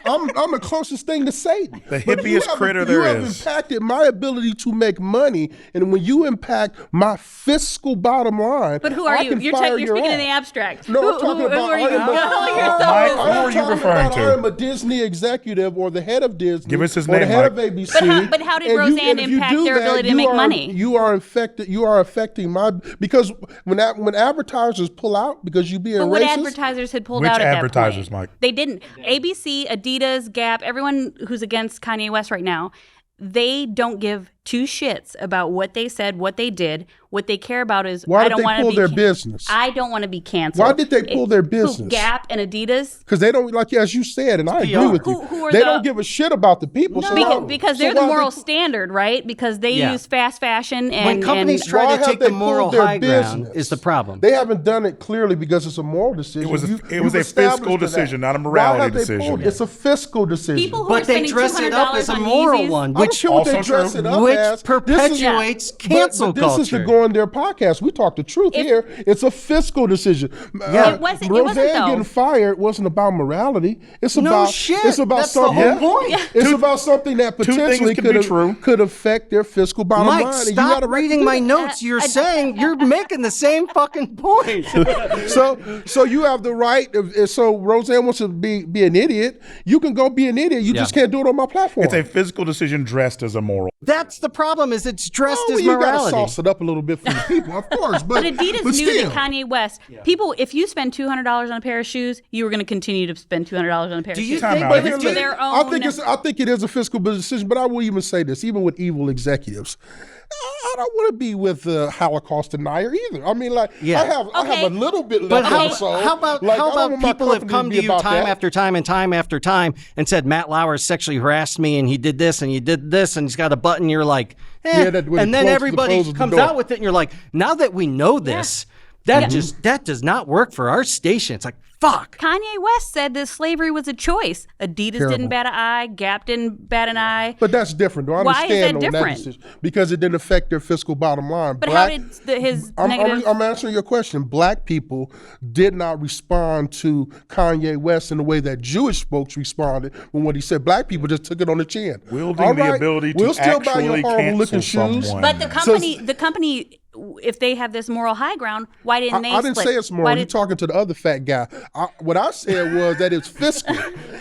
I'm the closest thing to Satan. The But you hippiest have- critter you there have is. impacted my ability to make money, and when you impact my fiscal bottom line, But who are I you? can You're fire speaking your in ass. the abstract. No, I'm who, talking who about are you? I am a- Calling yourself Mike, a- who are you talking referring about to? I am a Disney executive or the head of Disney. Give us his or the name, head Mike. of ABC. But how did And Roseanne and if you impact do their ability to you make are- money? You are affecting my, because when advertisers pull out because you being But what racist. advertisers had pulled Which out at advertisers, that point? Mike? They didn't. ABC, Adidas, Gap, everyone who's against Kanye West right now, they don't give two shits about what they said, what they did. What they care about is Why I did don't they want to pull be their business? I don't want to be canceled. Why did they pull their business? Who, Gap and Adidas. Because they don't, like as you said, and I agree with you, Who are they the- don't give a shit about the people. So Because so they're the why moral they- standard, right? Because they Yeah. use fast fashion and When companies and, try Why to have take they the moral pulled their high ground business? is the problem. They haven't done it clearly because it's a moral decision. It was a- You've it was a established fiscal that. decision, not a Why morality have they decision. pulled- It's a fiscal decision. people who are But they spending dress it up $200 as a on moral Yeezys. one, I don't which care what they Also dress true. it up which as. perpetuates cancel but this culture. is the Go in There podcast. We talk the truth here. It's a fiscal decision. Yeah. It wasn't Roseanne though. getting fired wasn't about morality. It's No about shit. It's about That's the something. whole point. It's about something that things potentially can be true. could affect their fiscal bottom Mike, line. and you stop got a right to reading do my that. notes. You're saying you're making the same fucking point. So you have the right. So Roseanne wants to be an idiot. You can go be an idiot. You just can't do it on my platform. It's a physical decision dressed as a moral. That's that's the problem. Is it's dressed Oh, as you gotta morality. sauce it up a little bit for the people, of course. But Adidas but knew still. that Kanye West, people, if you spend $200 on a pair of shoes, you were going to continue to spend $200 on a pair Do of you shoes. think Time out. It was to their own. I think it is a fiscal decision, but I will even say this, even with evil executives, I don't want to be with the Holocaust denier either. I mean, like, Yeah. I have a little bit But left in the soul. how about Like, I don't want my people have company come be to you about time that. after time and time after time and said Matt Lauer sexually harassed me and he did this and he did this and he's got a button. You're like, Yeah, that when and he then closes everybody the comes door. out with it and you're like, now that we know this, that does not work for our station. It's like, fuck. Kanye West said that slavery was a choice. Adidas Terrible. didn't bat an eye. Gap didn't bat an eye. But that's different, though. I Why is understand that on different? decision because it didn't affect their fiscal bottom line. But how did his negative... I'm answering your question. Black people did not respond to Kanye West in the way that Jewish folks responded when what he said. Black people just took it on the chin. Wielding All the right, ability to we'll still buy your actually horrible-looking cancel shoes. someone. But the company, if they have this moral high ground, why didn't they I didn't split? say it's moral. Why You're did- talking to the other fat guy. What I said was that it's fiscal.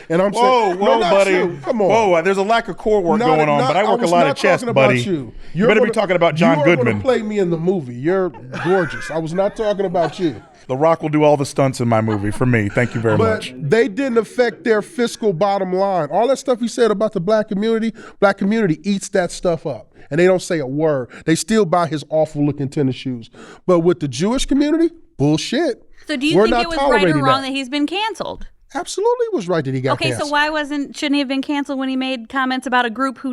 And I'm Whoa, saying, whoa, no, not buddy. you. Come on. Whoa, there's a lack of core work Not- going on, not- but I work a was lot of not chess, talking about buddy. You. You better be gonna- talking about John you are Goodman. gonna play me in the movie. You're gorgeous. I was not talking about you. The Rock will do all the stunts in my movie for me. Thank you very But much. they didn't affect their fiscal bottom line. All that stuff he said about the black community eats that stuff up. And they don't say a word. They still buy his awful looking tennis shoes. But with the Jewish community, bullshit. So do you We're think not it was right or tolerating wrong that. that he's been canceled? Absolutely it was right that he got Okay, canceled. so why shouldn't he have been canceled when he made comments about a group who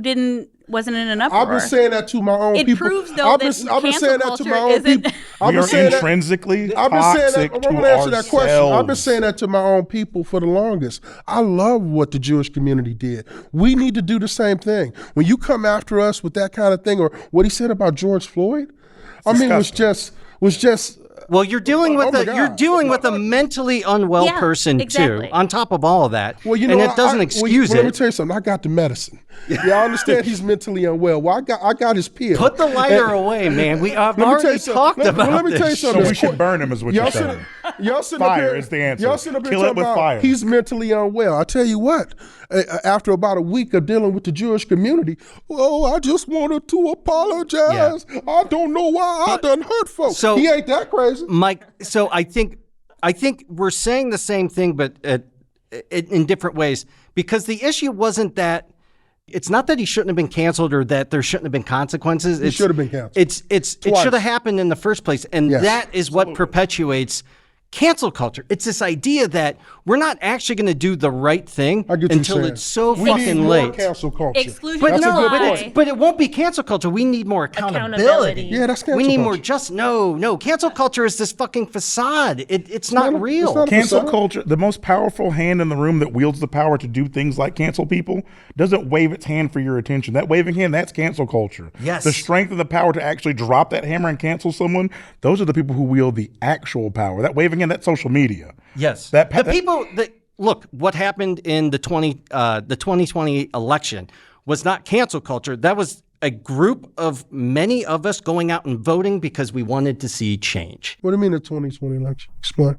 wasn't in an uproar? I've been saying that to my own It people. proves, though, I've been that saying that to cancel my culture own isn't- people. I've We been are saying that- intrinsically I've been saying toxic that. to I'm gonna answer that question. I've been ourselves. saying that to my own people for the longest. I love what the Jewish community did. We need to do the same thing. When you come after us with that kind of thing, or what he said about George Floyd, I mean, was just. Well, you're dealing with Oh my God. a mentally unwell Yeah, person exactly. too. On top of all of that, Well, you know, and it doesn't excuse Let me it. tell you something. I got the medicine. Yeah, I understand he's mentally unwell. Well, I got his pill. Put the lighter away, man. I've Let me tell already you something. talked about Let me tell you this. something. So we should burn him is what you're saying. Y'all sitting up Fire here, is the answer. Y'all sitting up here Kill it talking with about fire. he's mentally unwell. I tell you what, after about a week of dealing with the Jewish community, I just wanted to apologize. I don't know why I done hurt folks. So- he ain't that crazy. Mike, so I think we're saying the same thing, but in different ways. Because the issue wasn't that it's not that he shouldn't have been canceled or that there shouldn't have been consequences. He should have been canceled. It should have happened in the first place, and Yes. that is what perpetuates cancel culture. It's this idea that we're not actually going to do the right thing I get what until you're saying. it's so we need fucking more late. cancel culture. Exclusion But That's a no, good but, point. but it won't be cancel culture. We need more accountability. Yeah, that's cancel We need more culture. just no. Cancel culture is this fucking facade. It's not not a- real. it's not a- Cancel Facade? culture, the most powerful hand in the room that wields the power to do things like cancel people, doesn't wave its hand for your attention. That waving hand, that's cancel culture. Yes. The strength and the power to actually drop that hammer and cancel someone, those are the people who wield the actual power. That waving hand, that's social media. Yes. That the people that look, what happened in the 2020 election was not cancel culture. That was a group of many of us going out and voting because we wanted to see change. What do you mean the 2020 election? Explain.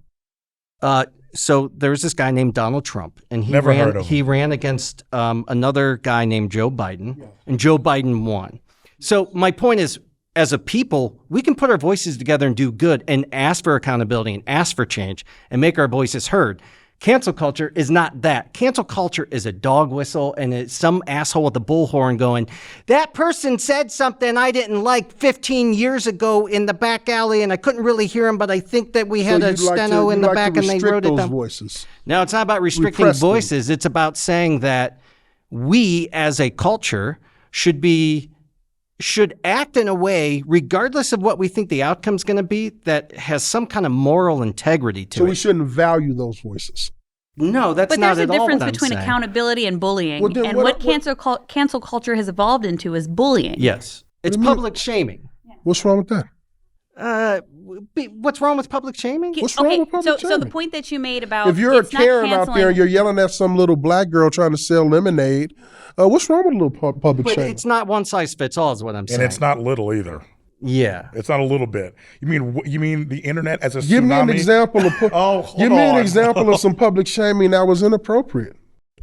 So there was this guy named Donald Trump, and Never heard of him. he ran against another guy named Joe Biden, and Joe Biden won. So my point is, as a people, we can put our voices together and do good and ask for accountability and ask for change and make our voices heard. Cancel culture is not that. Cancel culture is a dog whistle and it's some asshole with a bullhorn going, that person said something I didn't like 15 years ago in the back alley and I couldn't really hear him, but I think that we had a you'd like steno to- in you'd the like to back and they restrict wrote it those down. voices. No, it's not about restricting Repress them. voices. It's about saying that we as a culture should act in a way, regardless of what we think the outcome's going to be, that has some kind of moral integrity to So it. we shouldn't value those voices. No, that's But not there's a at all difference what I'm between saying. accountability and bullying. Well, then and what- what cancel culture has evolved into is bullying. Yes. It's do you mean? public shaming. What's wrong with that? What's wrong with public shaming? What's wrong with public so the shaming? point that you made about If you're a it's not Karen out canceling- there and you're yelling at some little black girl trying to sell lemonade, what's wrong with a little public But shaming? it's not one size fits all is what I'm saying. And it's not little either. Yeah. It's not a little bit. You mean the internet as a tsunami? Give me an example of Oh, hold give me an on. example of some public shaming that was inappropriate.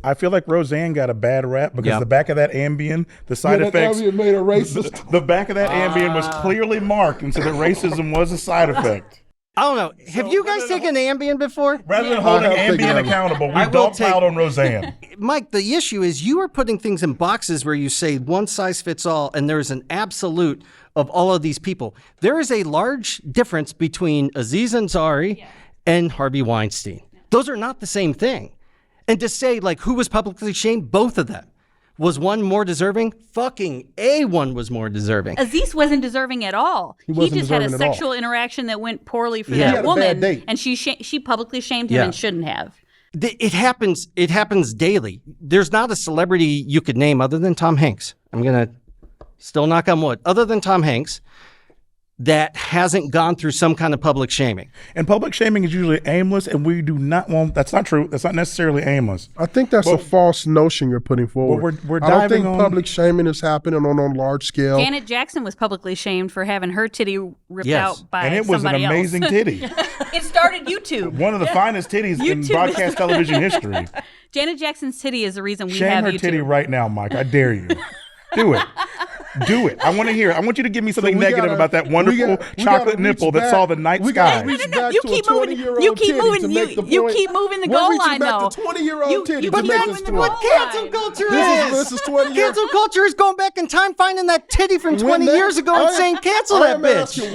I feel like Roseanne got a bad rap because Yep. the back of that Ambien, the side that effects, Ambien made her racist. the back of that Ambien was clearly marked, and so that racism was a side effect. I don't know. Have you guys taken Ambien before? Rather than holding I have taken Ambien Ambien. accountable, we I will dogpiled on Roseanne. Mike, the issue is you are putting things in boxes where you say one size fits all, and there is an absolute of all of these people. There is a large difference between Aziz Ansari and Harvey Weinstein. Those are not the same thing. And to say, like, who was publicly shamed? Both of them. Was one more deserving? Fucking A1 was more deserving. Aziz wasn't deserving at all. He wasn't just had a deserving at all. sexual interaction that went poorly for Yeah. He had that a bad woman, date. and she publicly shamed him Yeah. and shouldn't have. It happens. It happens daily. There's not a celebrity you could name other than Tom Hanks. I'm going to still knock on wood. Other than Tom Hanks, that hasn't gone through some kind of public shaming. And public shaming is usually aimless, and we do not want. That's not true. That's not necessarily aimless. I think that's a false notion you're putting forward. we're I don't diving think on- public shaming is happening on a large scale. Janet Jackson was publicly shamed for having her titty ripped Yes. out by And it was an somebody else. amazing titty. It started YouTube. One of the finest titties in YouTube. broadcast television history. Janet Jackson's titty is the reason we Shame have her YouTube. titty right now, Mike. I dare you. Do it. Do it. I want to hear it. I want you to give me something we negative gotta- about that we wwonderful gotta- we chocolate gotta nipple reach that back. saw the night We sky. gotta reach back You to keep a moving. 20-year-old You keep titty moving. to make the You point. keep moving the We're goal reaching line, back though. to 20-year-old titty but to make that's this when the point. goal Cancel line. culture This is 20 years. Cancel culture is going back in time, finding that titty from 20 years ago and saying, cancel I that am bitch. asking,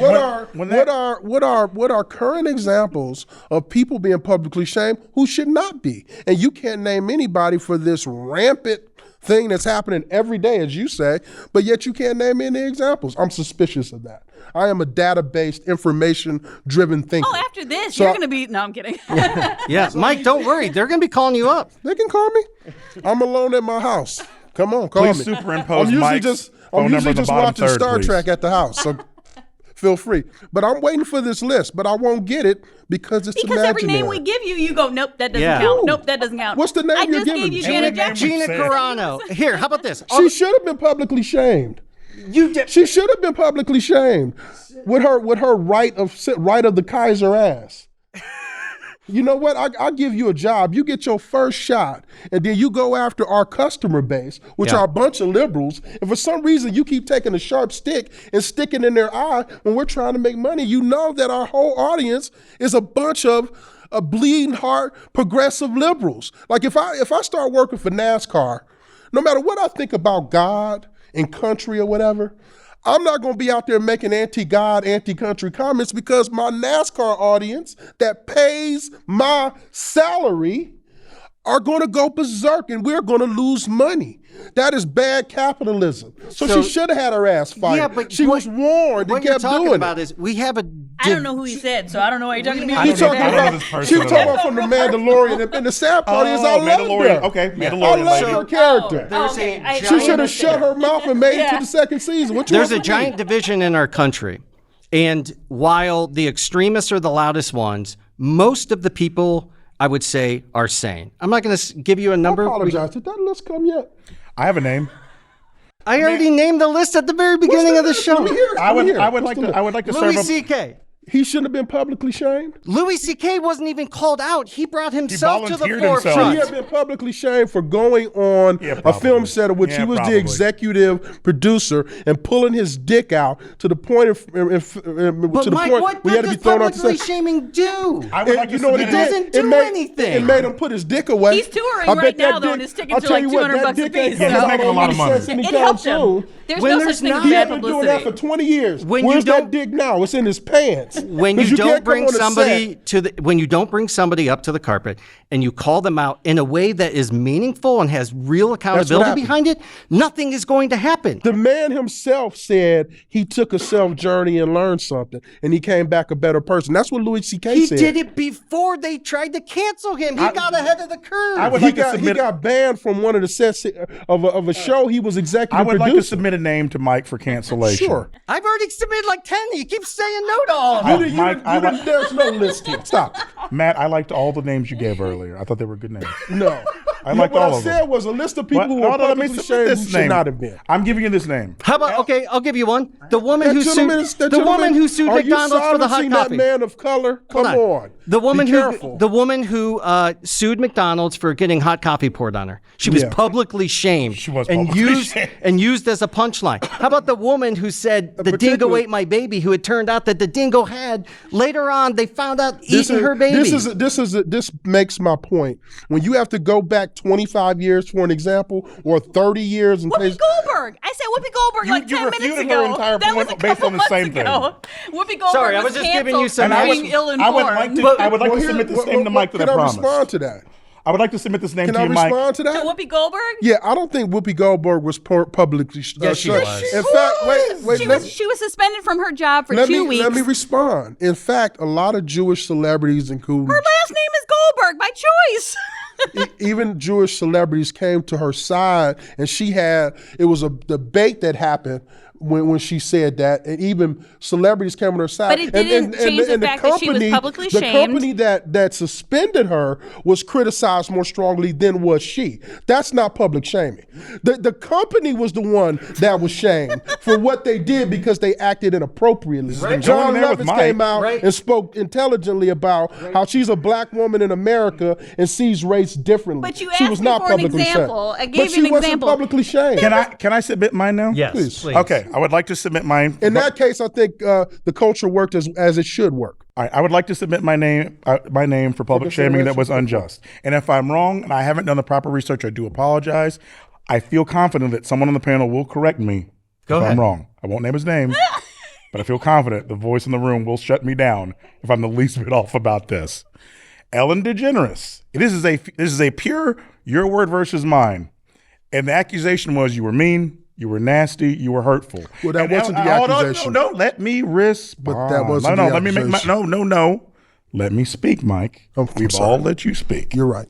what are current examples of people being publicly shamed who should not be? And you can't name anybody for this rampant thing that's happening every day, as you say, but yet you can't name any examples. I'm suspicious of that. I am a data-based, information-driven thinker. Oh, after this, So you're I- going to be. No, I'm kidding. Yeah, Mike, don't worry. They're going to be calling you up. They can call me. I'm alone at my house. Come on, call Please me. superimpose I'm usually Mike's just phone I'm number usually at the just bottom watching third, Star please. Trek at the house. So feel free. But I'm waiting for this list, but I won't get it because it's Because imaginary. every name we give you, you go, nope, that doesn't Yeah. count. Ooh. Nope, that doesn't count. What's the name I you're just giving gave me? you Every Janet name Jackson. Gina said. Carano. Here, how about this? She should have been publicly shamed. You did. She should have been publicly shamed with her right of the Kaiser ass. You know what? I'll give you a job. You get your first shot, and then you go after our customer base, which Yeah. are a bunch of liberals. And for some reason, you keep taking a sharp stick and sticking in their eye when we're trying to make money. You know that our whole audience is a bunch of bleeding heart progressive liberals. Like if I start working for NASCAR, no matter what I think about God and country or whatever, I'm not going to be out there making anti-God, anti-country comments because my NASCAR audience that pays my salary are going to go berserk and we're going to lose money. That is bad capitalism. So she should have had her ass fired. Yeah, but she was warned and What you're kept talking doing about it. is we have a. I don't know who he said, so I don't know why you're talking to me. I He don't know- talking I don't know about, this person she was at talking all. about from the Mandalorian, and the sad part is I love Mandalorian. her. Okay, I Mandalorian love lady. her character. There's Okay, a I- She giant- should have shut her mouth and made it Yeah. to the second season. What you There's want a from me? giant division in our country. And while the extremists are the loudest ones, most of the people, I would say, are sane. I'm not going to give you a I number. apologize. Did that list come yet? I have a name. I already named the list at the very beginning of the show. Let me hear it. I Let me hear it. would What's like the to. I list? would like to Louis serve. C.K. He shouldn't have been publicly shamed. Louis C.K. wasn't even called out. He brought himself to the volunteered himself. forefront. He had been publicly shamed for going on Yeah, a probably. film set of which Yeah, he was probably. the executive producer and pulling his dick out to the point of But to the Mike, point what we had to be does thrown off the publicly set. shaming do? I would like to You know what it submit did? doesn't do made, anything. It made him put his dick away. He's touring I bet right that now, though, and his tickets I'll are tell like you what, $200 that a dick piece, ain't so- giving He's out making a on lot of any money. sense It anytime helped him. soon. There's When no there's such thing not- as He bad had been doing that for publicity. 20 years. When you Where's don't- that dick now? It's in his pants. When 'Cause you can't don't come bring on the somebody set. to the when you don't bring somebody up to the carpet and you call them out in a way that is meaningful and has real accountability happened. behind it, nothing is going to happen. The man himself said he took a self journey and learned something, and he came back a better person. That's what Louis C.K. He said. did it before they tried to cancel him. He got ahead of the curve. I would He like to got, he submit. got banned from one of the sets of a show he was executive I would like to producer. submit a name to Mike for cancellation. Sure. I've already submitted like 10. You keep saying no to all of You them. didn't- Mike, I like- there's no list here. Stop. Matt, I liked all the names you gave earlier. I thought they were good names. No. I liked what all I of said them. was a list of people who Hold are on, let me publicly submit shamed this who should name. not have been. I'm giving you this name. How about okay? I'll give you one. The woman who That sued woman who sued are you McDonald's for the hot silencing coffee. That man of color. Come Hold on. The woman Be careful. sued McDonald's for getting hot coffee poured on her. She was Yeah. publicly shamed. She was and publicly used shamed. and used as a punchline. How about the woman who said the dingo particular- ate my baby? Who it turned out that the dingo had later on they found out eating her baby. This makes my point. When you have to go back 25 years for an example, or 30 years and Whoopi Goldberg. I said Whoopi Goldberg like you 10 minutes refuted ago. her entire that was point a based couple on the months same ago. Whoopi Goldberg Sorry, I was just giving you some for And being ill-informed. I would like to submit this name to Mike that I Can I promised. respond to that? I would like to submit this name Can to I you, Mike. respond to To that? Whoopi Goldberg? Yeah, I don't think Whoopi Goldberg was publicly Yes, she shut. was. In fact, wait. She was suspended from her job for let 2 me weeks. let me respond. In fact, a lot of Jewish celebrities, including Her last name is Goldberg by choice. even Jewish celebrities, came to her side, and it was a debate that happened when she said that, and even celebrities came on her side. But it didn't change the fact that she was publicly the shamed. company that suspended her was criticized more strongly than was she. That's not public shaming. The company was the one that was shamed for what they did because they acted inappropriately. Right. John Going there with Lovitz Mike. came out Right. and spoke intelligently about how she's a black woman in America and sees race differently. But you she asked was me not for an publicly example. shamed. I gave but you an she wasn't example. publicly shamed. Can I submit mine now? Yes, Please. please. Okay, I would like to submit mine. In that case, I think the culture worked as it should work. I would like to submit my name for public shaming that was unjust. And if I'm wrong and I haven't done the proper research, I do apologize. I feel confident that someone on the panel will correct me if ahead. I'm wrong. I won't name his name, but I feel confident the voice in the room will shut me down if I'm the least bit off about this. Ellen DeGeneres. This is a pure your word versus mine. And the accusation was you were mean, you were nasty, you were hurtful. Well, that And wasn't the hold on, accusation. No, let me respond. But that wasn't no, the let me make my, accusation. no. Let me speak, Mike. Oh, I'm We've sorry. all let you speak. You're right.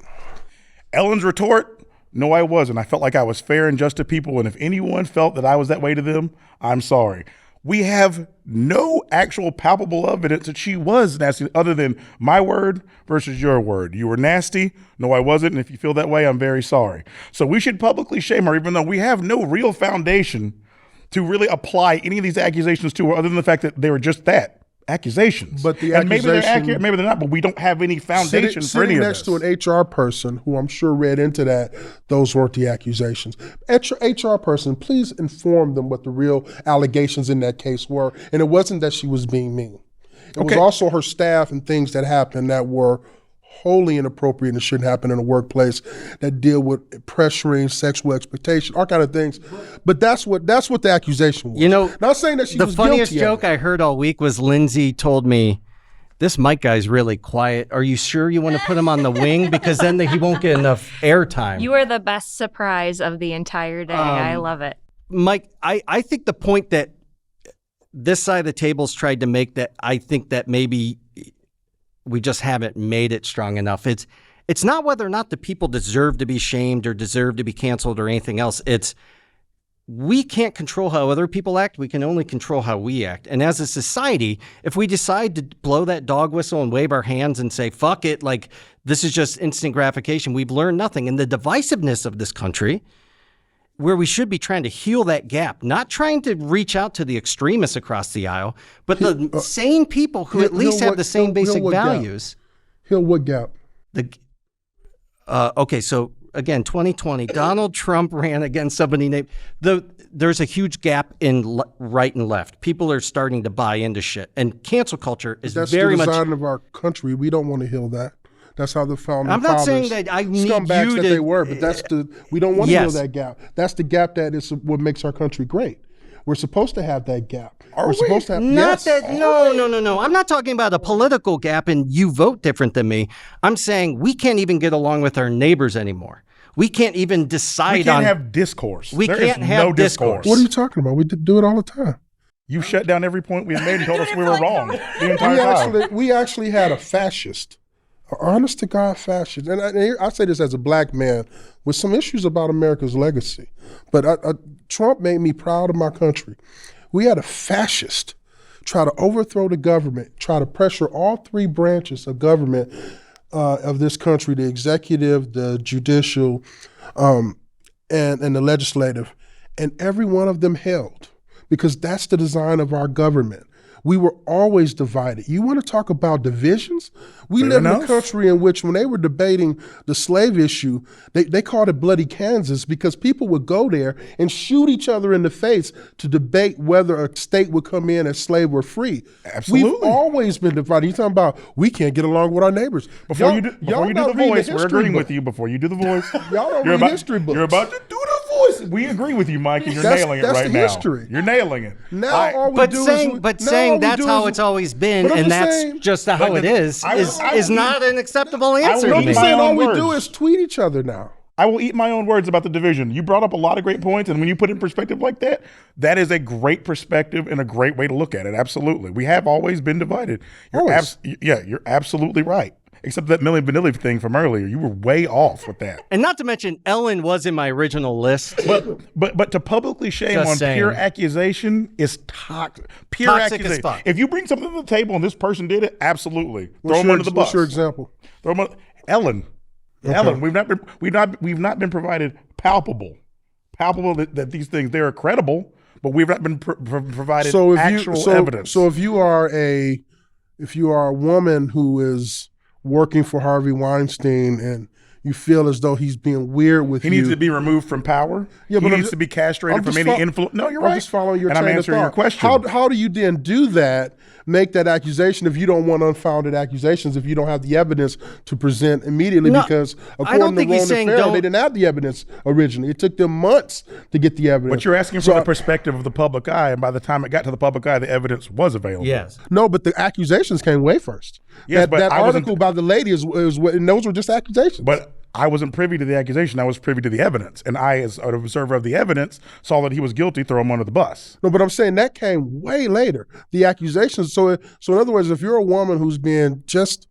Ellen's retort, no, I wasn't. I felt like I was fair and just to people, and if anyone felt that I was that way to them, I'm sorry. We have no actual palpable evidence that she was nasty other than my word versus your word. You were nasty. No, I wasn't. And if you feel that way, I'm very sorry. So we should publicly shame her, even though we have no real foundation to really apply any of these accusations to her other than the fact that they were just that. Accusations. But the and maybe they're accusation- accurate, maybe they're not, but we don't have any foundation for any Sitting of next this. to an HR person who I'm sure read into that, those weren't the accusations. HR person, please inform them what the real allegations in that case were. And it wasn't that she was being mean. It was also her staff and things that happened that were wholly inappropriate and shouldn't happen in a workplace that deal with pressuring, sexual expectation, all kind of things. But that's what the accusation was. You know, not saying that she the was funniest guilty of joke it. I heard all week was Lindsay told me, "This Mike guy's really quiet. Are you sure you want to put him on the wing because then he won't get enough airtime?" You are the best surprise of the entire day. I love it. Mike, I think the point that this side of the table's tried to make, that I think that maybe we just haven't made it strong enough. It's not whether or not the people deserve to be shamed or deserve to be canceled or anything else. It's we can't control how other people act. We can only control how we act. And as a society, if we decide to blow that dog whistle and wave our hands and say, fuck it, like this is just instant gratification, we've learned nothing. And the divisiveness of this country, where we should be trying to heal that gap, not trying to reach out to the extremists across the aisle, but the sane people who at least have the same basic values. Heal what gap? Okay, so again, 2020, Donald Trump ran against somebody named there's a huge gap in right and left. People are starting to buy into shit, and cancel culture is That's very the much. design of our country. We don't want to heal that. That's how the founding I'm not fathers, saying that I need scumbags you that to- they were, but we don't want to Yes. heal that gap. That's the gap that is what makes our country great. We're supposed to have that gap. We're supposed to have Not yes. that, no. I'm not talking about a political gap and you vote different than me. I'm saying we can't even get along with our neighbors anymore. We can't even decide We can't on. have discourse. We There is can't have no discourse. What are you talking about? We do it all the time. You shut down every point we had made and told us we were wrong the entire time. We actually had a fascist, an honest to God fascist, and I say this as a black man with some issues about America's legacy, but Trump made me proud of my country. We had a fascist try to overthrow the government, try to pressure all three branches of government of this country, the executive, the judicial, and the legislative, and every one of them held, because that's the design of our government. We were always divided. You want to talk about divisions? We live in a country in which when they were debating the slave issue, they called it Bloody Kansas, because people would go there and shoot each other in the face to debate whether a state would come in as slave or free. Absolutely. We've always been divided. You're talking about we can't get along with our neighbors. Before you do the voice, we're agreeing with you. Before you do the voice, y'all don't read history books. You're about to do the voice. We agree with you, Mike, and you're nailing it right now. That's the history. You're nailing it. Now all we do is saying that's how it's always been, and that's just how it is not an acceptable answer to me. I'm saying all we do is tweet each other now. I will eat my own words about the division. You brought up a lot of great points, and when you put it in perspective like that, that is a great perspective and a great way to look at it. Absolutely. We have always been divided. You're absolutely right. Except that Milli Vanilli thing from earlier. You were way off with that. And not to mention, Ellen was in my original list. But to publicly shame on pure accusation is toxic. Pure accusation. As fuck. If you bring something to the table and this person did it, absolutely. Throw them under the bus. What's your example? Throw them Ellen. Okay. Ellen, we've not been provided palpable that these things, they're credible, but we've not been provided actual evidence. So if you are a woman who is working for Harvey Weinstein and you feel as though he's being weird with you. He needs to be removed from power. Yeah, but he needs to be castrated from any influence. No, you're right. I'm just following your train of thought. And I'm answering your question. How do you then do that, make that accusation if you don't want unfounded accusations, if you don't have the evidence to present immediately? Because according to Ron Farrell, they didn't have the evidence originally. It took them months to get the evidence. But you're asking from the perspective of the public eye, and by the time it got to the public eye, the evidence was available. Yes. No, but the accusations came way first. Yes, that article by the lady and those were just accusations. But I wasn't privy to the accusation. I was privy to the evidence. And I, as an observer of the evidence, saw that he was guilty, throw him under the bus. No, but I'm saying that came way later. The accusations. So in other words, if you're a woman who's being just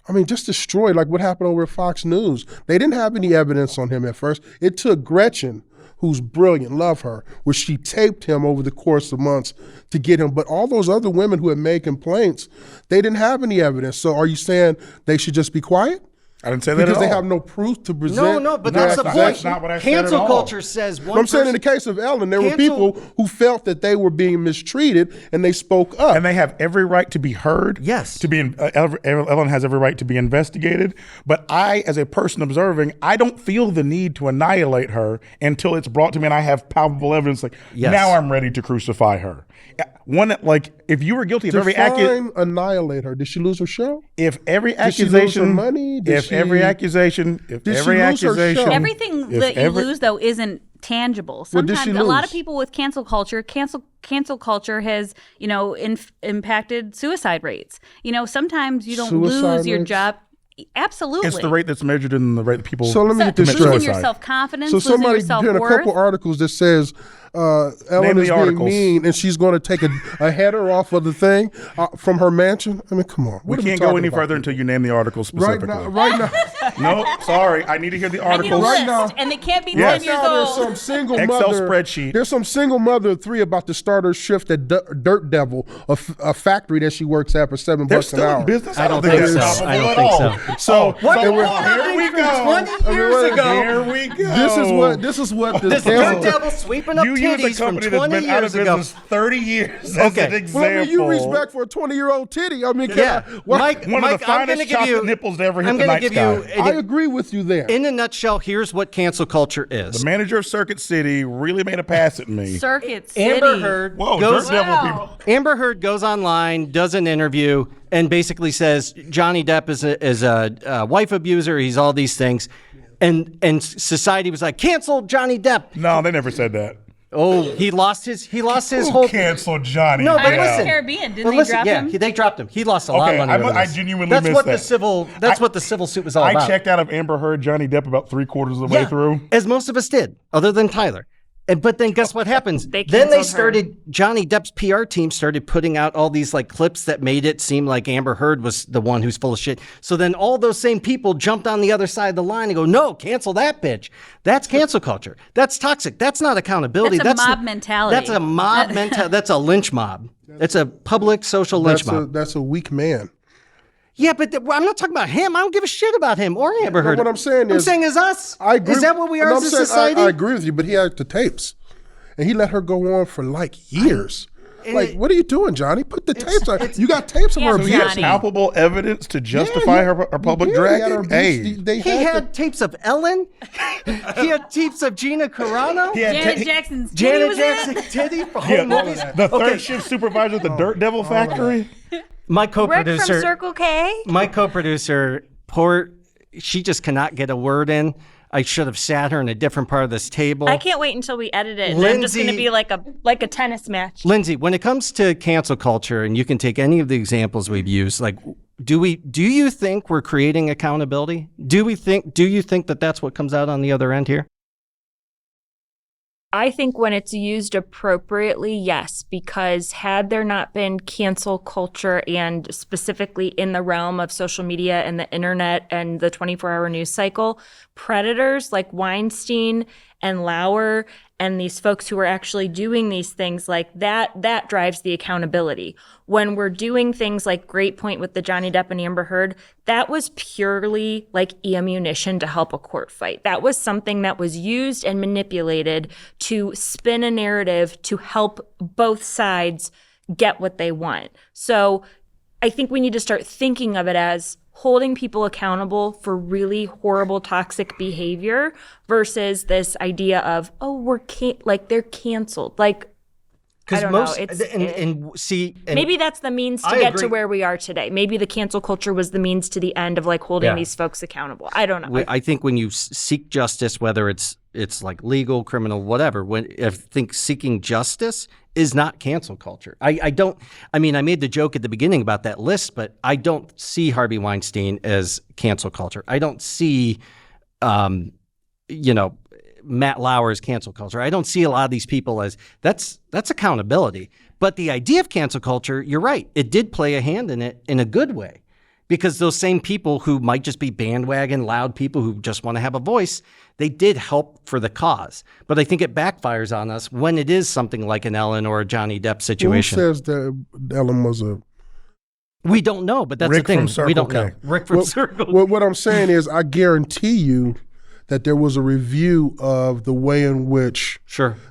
destroyed, like what happened over at Fox News, they didn't have any evidence on him at first. It took Gretchen, who's brilliant, love her, where she taped him over the course of months to get him. But all those other women who had made complaints, they didn't have any evidence. So are you saying they should just be quiet? I didn't say that because at all. they have no proof to present. No, but that's the point. That's not what I said Cancel at all. culture says one I'm saying in the case of Ellen, there were people who felt that they were being mistreated and they spoke up. And they have every right to be heard. Yes. To be Ellen has every right to be investigated. But I, as a person observing, I don't feel the need to annihilate her until it's brought to me and I have palpable evidence. Like, now I'm ready to crucify her. If you were guilty of every accusation, annihilate her. Did she lose her show? If every accusation, did she lose her money? Everything that you lose though isn't tangible. Sometimes a lot of people with cancel culture has, impacted suicide rates. Sometimes you don't lose your job. Absolutely. It's the rate that's measured in the rate that people. So let me get this straight. Losing your self-confidence, so losing your self-worth. So somebody did a couple articles that says Ellen is being mean and she's going to take a header off of the thing from her mansion. I mean, come on. We can't go any further until you name the articles specifically. Right now. No, sorry. I need to hear the articles. And they can't be 10 years old. There's some single Excel mother spreadsheet. There's some single mother of 3 about to start her shift at Dirt Devil, a factory that she works at for $7 an hour. In business? I don't think so. So here we go. 20 years ago. Here we go. This is what this Dirt Devil sweeping up titties from 20 years ago. 30 years as an example. Well, I mean, you reach back for a 20-year-old titty. I mean, Mike, one of the finest chocolate nipples to ever hit the night sky. I agree with you there. In a nutshell, here's what cancel culture is. The manager of Circuit City really made a pass at me. Circuit City. Amber Heard Amber Heard goes online, does an interview, and basically says Johnny Depp is a wife abuser. He's all these things, and society was like, cancel Johnny Depp. No, they never said that. Oh, he lost his whole. Canceled Johnny. No, but listen, Caribbean, didn't they drop him? They dropped him. He lost a lot of money. I genuinely that's missed what that. That's what the civil suit was all about. I checked out of Amber Heard, Johnny Depp about 3/4 of the way through. As most of us did, other than Tyler. But then guess what happens? Johnny Depp's PR team started putting out all these clips that made it seem like Amber Heard was the one who's full of shit. So then all those same people jumped on the other side of the line and go, no, cancel that bitch. That's cancel culture. That's toxic. That's not accountability. That's a mob mentality. That's a mob mentality. That's a lynch mob. It's a public social lynch mob. That's a weak man. Yeah, but I'm not talking about him. I don't give a shit about him or Amber Heard. What I'm saying is us. I agree. Is that what we are and as a I'm saying society? I agree with you, but he had the tapes, and he let her go on for like years. What are you doing, Johnny? Put the tapes on. You got tapes of her So he has abuse. palpable evidence to justify her public dragging. He had tapes of Ellen. He had tapes of Gina Carano. Janet Jackson's titty was in it? titty for home movies. The third shift supervisor at the Dirt Devil Factory. My Rick from co-producer, Circle K. my co-producer, she just cannot get a word in. I should have sat her in a different part of this table. I can't wait until we edit it. And I'm just going to be like a tennis match. Lindsay, when it comes to cancel culture, and you can take any of the examples we've used, like, do you think we're creating accountability? Do you think that that's what comes out on the other end here? I think when it's used appropriately, yes, because had there not been cancel culture and specifically in the realm of social media and the internet and the 24-hour news cycle, predators like Weinstein and Lauer and these folks who are actually doing these things like that drives the accountability. When we're doing things like Great Point with the Johnny Depp and Amber Heard, that was purely like ammunition to help a court fight. That was something that was used and manipulated to spin a narrative to help both sides get what they want. So I think we need to start thinking of it as holding people accountable for really horrible, toxic behavior versus this idea of, they're canceled. Like, I don't know. Maybe that's the means to get to where we are today. Maybe the cancel culture was the means to the end of like holding these folks accountable. I don't know. I think when you seek justice, whether it's like legal, criminal, whatever, seeking justice is not cancel culture. I made the joke at the beginning about that list, but I don't see Harvey Weinstein as cancel culture. I don't see, Matt Lauer's cancel culture. I don't see a lot of these people as that's accountability. But the idea of cancel culture, you're right, it did play a hand in it in a good way, because those same people who might just be bandwagon loud people who just want to have a voice, they did help for the cause. But I think it backfires on us when it is something like an Ellen or a Johnny Depp situation. Who says that Ellen was a... We don't know, but that's Rick the thing. From We don't Circle know. Rick from Circle. What I'm saying is I guarantee you that there was a review of the way in which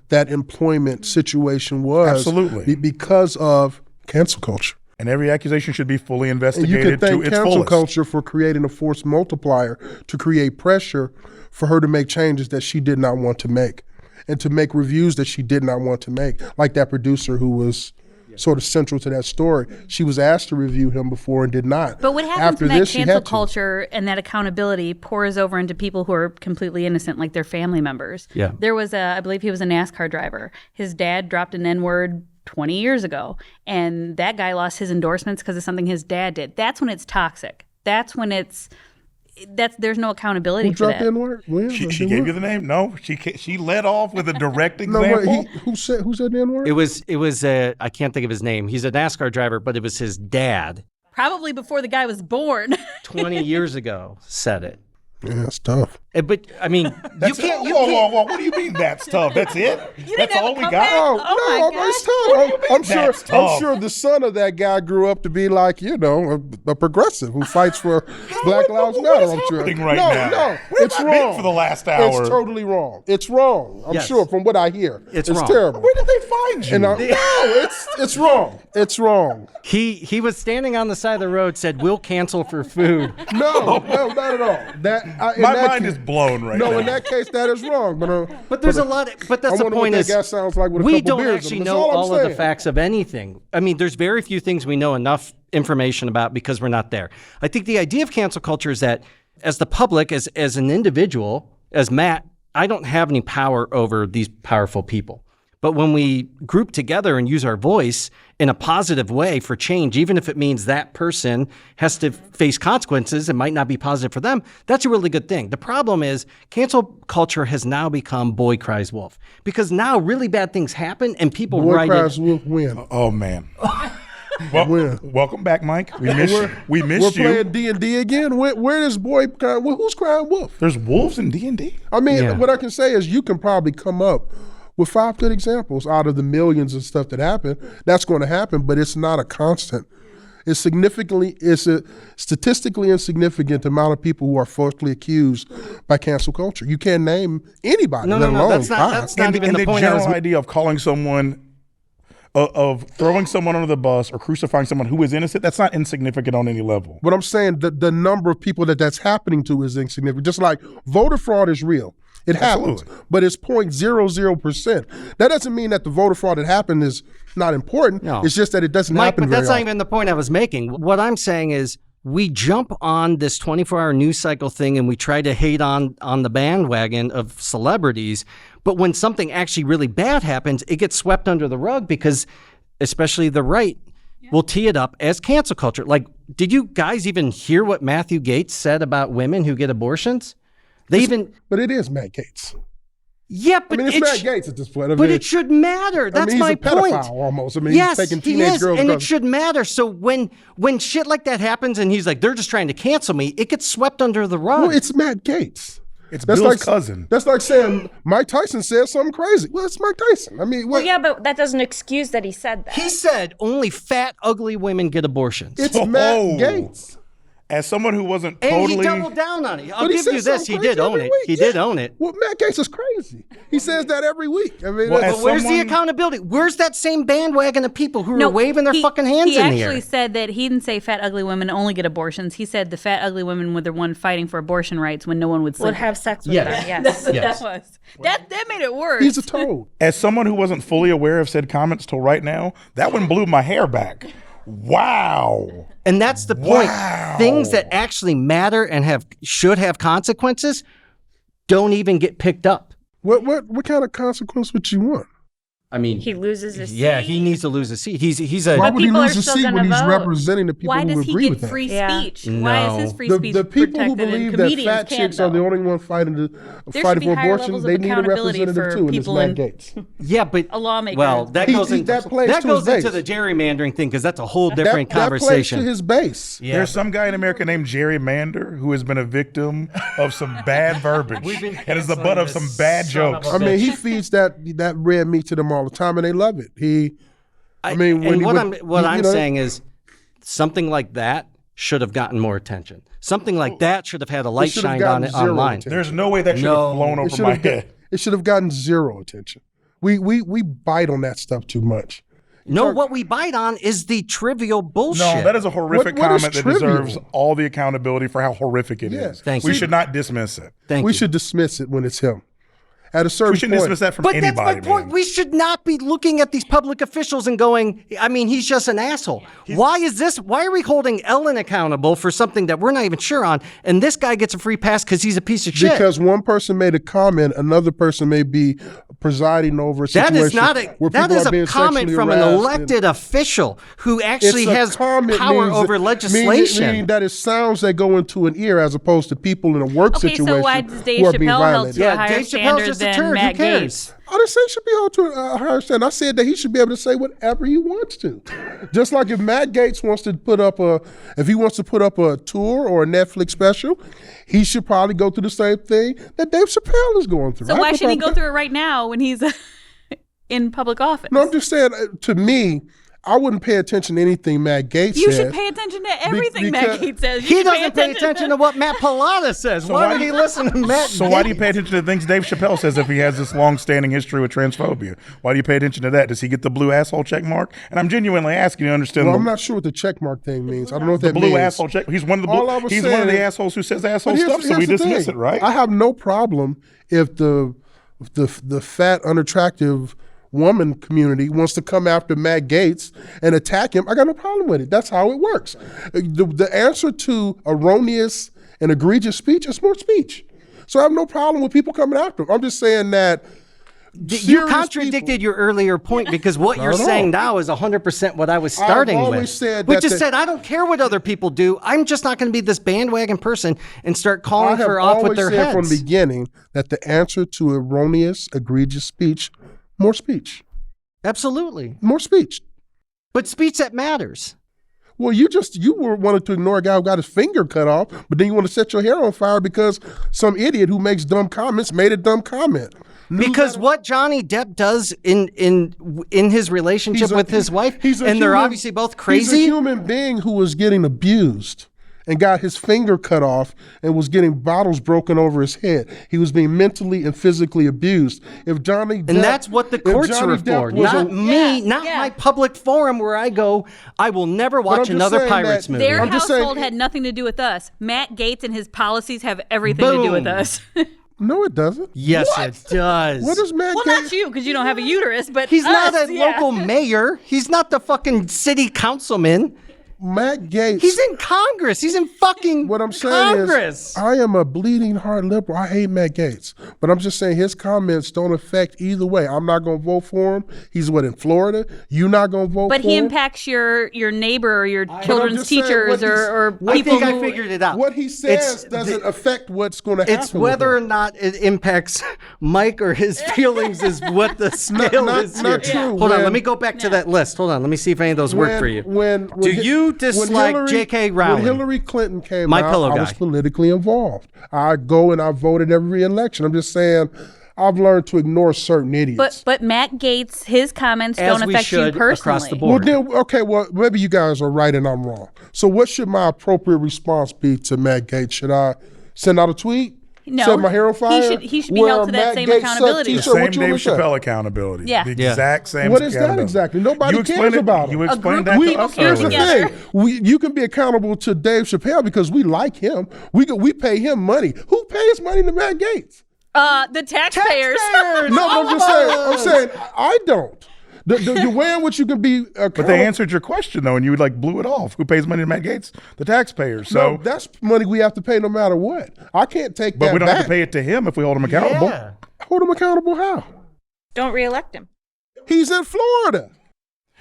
that employment situation was. Absolutely. Because of cancel culture. And every accusation should be fully And investigated you can thank to its cancel fullest. culture for creating a force multiplier to create pressure for her to make changes that she did not want to make and to make reviews that she did not want to make. Like that producer who was sort of central to that story. She was asked to review him before and did not. But what happens when that cancel culture and that accountability pours over into people who are completely innocent, like their family members? Yeah. There was I believe he was a NASCAR driver. His dad dropped an N-word 20 years ago, and that guy lost his endorsements because of something his dad did. That's when it's toxic. That's when there's no accountability for that. Who dropped the N-word? When? She gave you the name? No, she led off with a direct example. No, who said the N-word? It was I can't think of his name. He's a NASCAR driver, but it was his dad. Probably before the guy was born. 20 years ago said it. Yeah, that's tough. But I mean, you can't. Whoa. What do you mean that's tough? That's it? That's all we got? Oh, no, it's tough. I'm sure the son of that guy grew up to be like, a progressive who fights for Black Lives Matter, I'm sure. No, it's wrong. For the last hour. It's totally wrong. It's wrong. I'm sure from what I hear. It's wrong. Terrible. Where did they find you? No, it's wrong. It's wrong. He was standing on the side of the road, said, "We'll cancel for food." No, not at all. My mind is blown right now. No, in that case, that is wrong. But there's a lot. But that's the point. That guy sounds like with a we couple don't beers actually in him. know That's all I'm of the saying. facts of anything. I mean, there's very few things we know enough information about because we're not there. I think the idea of cancel culture is that as the public, as an individual, as Matt, I don't have any power over these powerful people. But when we group together and use our voice in a positive way for change, even if it means that person has to face consequences and might not be positive for them, that's a really good thing. The problem is cancel culture has now become boy cries wolf, because now really bad things happen and people write Boy cries wolf win. Oh, man. Welcome back, Mike. We missed you. We're playing D&D again. Where is boy crying? Who's crying wolf? There's wolves in D&D? I mean, what I can say is you can probably come up with 5 good examples out of the millions of stuff that happen. That's going to happen, but it's not a constant. It's a statistically insignificant amount of people who are falsely accused by cancel culture. You can't name anybody, No, let alone that's five. not even the point. general idea of calling someone, of throwing someone under the bus or crucifying someone who is innocent, that's not insignificant on any level. But I'm saying the number of people that's happening to is insignificant. Just like voter fraud is real. It happens, but it's 0.00%. That doesn't mean that the voter fraud that happened is not important. No. It's just that it doesn't Mike, happen but very that's not often. even the point I was making. What I'm saying is we jump on this 24-hour news cycle thing and we try to hate on the bandwagon of celebrities. But when something actually really bad happens, it gets swept under the rug because especially the right will tee it up as cancel culture. Like, did you guys even hear what Matthew Gaetz said about women who get abortions? But it is Matt Gaetz. Yeah, but it's Matt Gaetz at this point. But it should matter. That's he's my a pedophile point. almost. Yes, he's taking he teenage is, girls. and it should matter. So when shit like that happens and he's like, they're just trying to cancel me, it gets swept under the rug. Well, it's Matt Gaetz. It's Bill's cousin. That's like saying Mike Tyson said something crazy. Well, it's Mike Tyson. I mean, Well, yeah, but that doesn't excuse that he said that. He said only fat, ugly women get abortions. It's Matt Gaetz. As someone who wasn't And totally... he doubled down on it. I'll But he give said you this. something He did crazy own every it. week. He did own it. Well, Matt Gaetz is crazy. He says that every week. I mean, Well, that's- as But where's the someone- accountability? Where's that same bandwagon of people who are waving their fucking hands he in the actually air? said that he didn't say fat, ugly women only get abortions. He said the fat, ugly women were the one fighting for abortion rights when no one would sleep. Would have sex with Yes. them, yes. Yes. That made it worse. he's a toad. As someone who wasn't fully aware of said comments till right now, that one blew my hair back. Wow. And that's the point. Wow. Things that actually matter and should have consequences don't even get picked up. What kind of consequence would you want? I mean, He loses his yeah, seat. he needs to lose a seat. He's a Why would he people lose are his still seat gonna when he's vote. representing the people Why who does he agree get with that? free Yeah. speech? Why is his free The, speech the people who protected and believe that comedians fat can't, chicks are the though? only one fighting There for should be higher abortion, levels they of need a accountability representative for too, and it's people Matt in- Gaetz. yeah, but A lawmaker. Well, that He- goes he- into that plays that to goes his into base. the gerrymandering thing because that's a whole different That plays conversation. to his base. Yeah. There's some guy in America named Jerry Mander who has been a victim of some bad verbiage and is the butt of some bad jokes. I mean, he feeds that red meat to them all the time, and they love it. What I'm saying is something like that should have gotten more attention. Something like that should have had a light should have shined on gotten it zero online. attention. There's no way that should No. have flown It over should my have got- head. It should have gotten zero attention. We bite on that stuff too much. No, what we bite on is the trivial bullshit. No, that is a horrific What is comment that trivial? deserves all the accountability for how horrific it is. Thank we you. should not dismiss it. Thank We you. should dismiss it when it's him. At a certain We shouldn't point, dismiss that from But anybody. that's my point. man. We should not be looking at these public officials and going, I mean, he's just an asshole. Why are we holding Ellen accountable for something that we're not even sure on? And this guy gets a free pass because he's a piece of shit. because one person made a comment, another person may be presiding over a situation That is not where that people is are being a comment sexually from an harassed and- elected official who actually It's a has comment power means over that- legislation. Meaning that it's sounds that go into an ear as opposed to people in a work Okay, situation so why does Dave who are being Chappelle held violated. to a higher Dave Chappelle's standard just a than turd. Who Matt cares? Gaetz? I didn't say he should be held to a higher standard. I said that he should be able to say whatever he wants to. Just like if Matt Gaetz wants to put up a tour or a Netflix special, he should probably go through the same thing that Dave Chappelle is going through. So I why have no should he problem go with that. through it right now when he's in public office? No, I'm just saying, to me, I wouldn't pay attention to anything Matt Gaetz You says. should pay attention to everything Matt because- Gaetz says. You He should doesn't pay attention to what Matt Pallotta says. Why would he listen to Matt? So why do you pay attention to the things Dave Chappelle says if he has this long-standing history with transphobia? Why do you pay attention to that? Does he get the blue asshole check mark? And I'm genuinely asking you to understand Well, the, I'm not sure what the check mark thing means. I don't know what the that blue means. asshole check. He's one of the All I was he's one of saying the is- assholes who says But asshole here's- stuff, so we here's the dismiss thing. it, right? I have no problem if the fat, unattractive woman community wants to come after Matt Gaetz and attack him. I got no problem with it. That's how it works. The answer to erroneous and egregious speech is more speech. So I have no problem with people coming after him. I'm just saying that You serious contradicted people- your earlier point because what you're Not at all. saying now is 100% what I was starting always with. said Which that just the- said, I don't care what other people do. I'm just not going to be this bandwagon person and start I calling have for off with always their said heads. from the beginning that the answer to erroneous, egregious speech, more speech. Absolutely. More speech. But speech that matters. Well, you wanted to ignore a guy who got his finger cut off, but then you want to set your hair on fire because some idiot who makes dumb comments made a dumb comment. Because what Johnny Depp does in his relationship with his wife, and they're obviously both crazy. He's a human being who was getting abused and got his finger cut off and was getting bottles broken over his head. He was being mentally and physically abused. If Johnny Depp, and that's what the courts are for, not me, not my public forum where I go, I will never watch another Pirates movie. Their household had nothing to do with us. Matt Gaetz and his policies have everything to do with us. No, it doesn't. Yes, it does. What is Matt Gaetz? Well, not you, because you don't have a uterus, but he's us, not a local mayor. He's not the fucking city councilman. Matt Gaetz. He's in Congress. He's in fucking what I'm saying Congress. Is, I am a bleeding heart liberal. I hate Matt Gaetz. But I'm just saying his comments don't affect either way. I'm not going to vote for him. He's in Florida? You're not going to vote for him? But he impacts your neighbor or your children's teachers or people I think I figured it out. What he says doesn't affect what's going to happen. It's whether or not it impacts Mike or his feelings is what the scale is here. Not true. Hold on, let me go back to that list. Hold on, let me see if any of those work for you. Do you dislike J.K. Rowling? When Hillary Clinton came out, I was politically involved. I go and I vote in every election. I'm just saying I've learned to ignore certain idiots. But Matt Gaetz, his comments don't affect you personally. Across the board. Well, maybe you guys are right and I'm wrong. So what should my appropriate response be to Matt Gaetz? Should I send out a tweet? No, set my hair on fire? He should be held to that same accountability. The same Dave Chappelle accountability. Yeah. The exact same What is that exactly? Nobody cares about it. You explained that to us Here's the earlier. thing. You can be accountable to Dave Chappelle because we like him. We pay him money. Who pays money to Matt Gaetz? The taxpayers. No, I'm saying I don't. The way in which you can be But they answered your question, though, and you blew it off. Who pays money to Matt Gaetz? The taxpayers. So no, that's money we have to pay no matter what. I can't take that But we don't back. have to pay it to him if we hold him accountable. Yeah. Hold him accountable how? Don't reelect him. He's in Florida.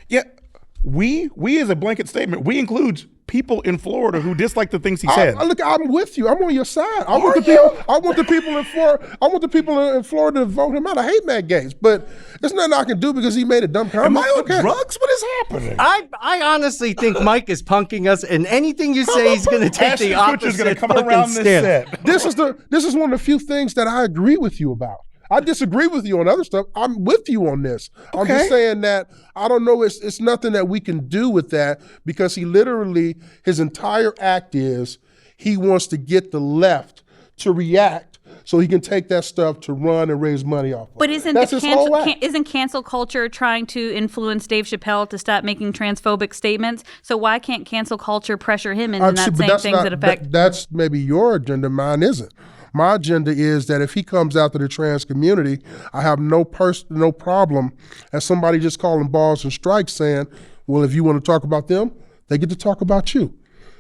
Yeah. We as a blanket statement, we include people in Florida who dislike the things he said. Look, I'm with you. I'm on your side. I want the people in Florida. I want the people in Florida to vote him out. I hate Matt Gaetz, but there's nothing I can do because he made a dumb comment. Am I on drugs? What is happening? I honestly think Mike is punking us, and anything you say, he's going to take the opposite gonna come fucking around stand. this set. This is one of the few things that I agree with you about. I disagree with you on other stuff. I'm with you on this. Okay. I'm just saying that I don't know. It's nothing that we can do with that because his entire act is he wants to get the left to react so he can take that stuff to run and raise money off of. But isn't cancel culture trying to influence Dave Chappelle to stop making transphobic statements? So why can't cancel culture pressure him into not saying things that affect? That's maybe your agenda. Mine isn't. My agenda is that if he comes out to the trans community, I have no problem as somebody just calling balls and strikes saying, well, if you want to talk about them, they get to talk about you.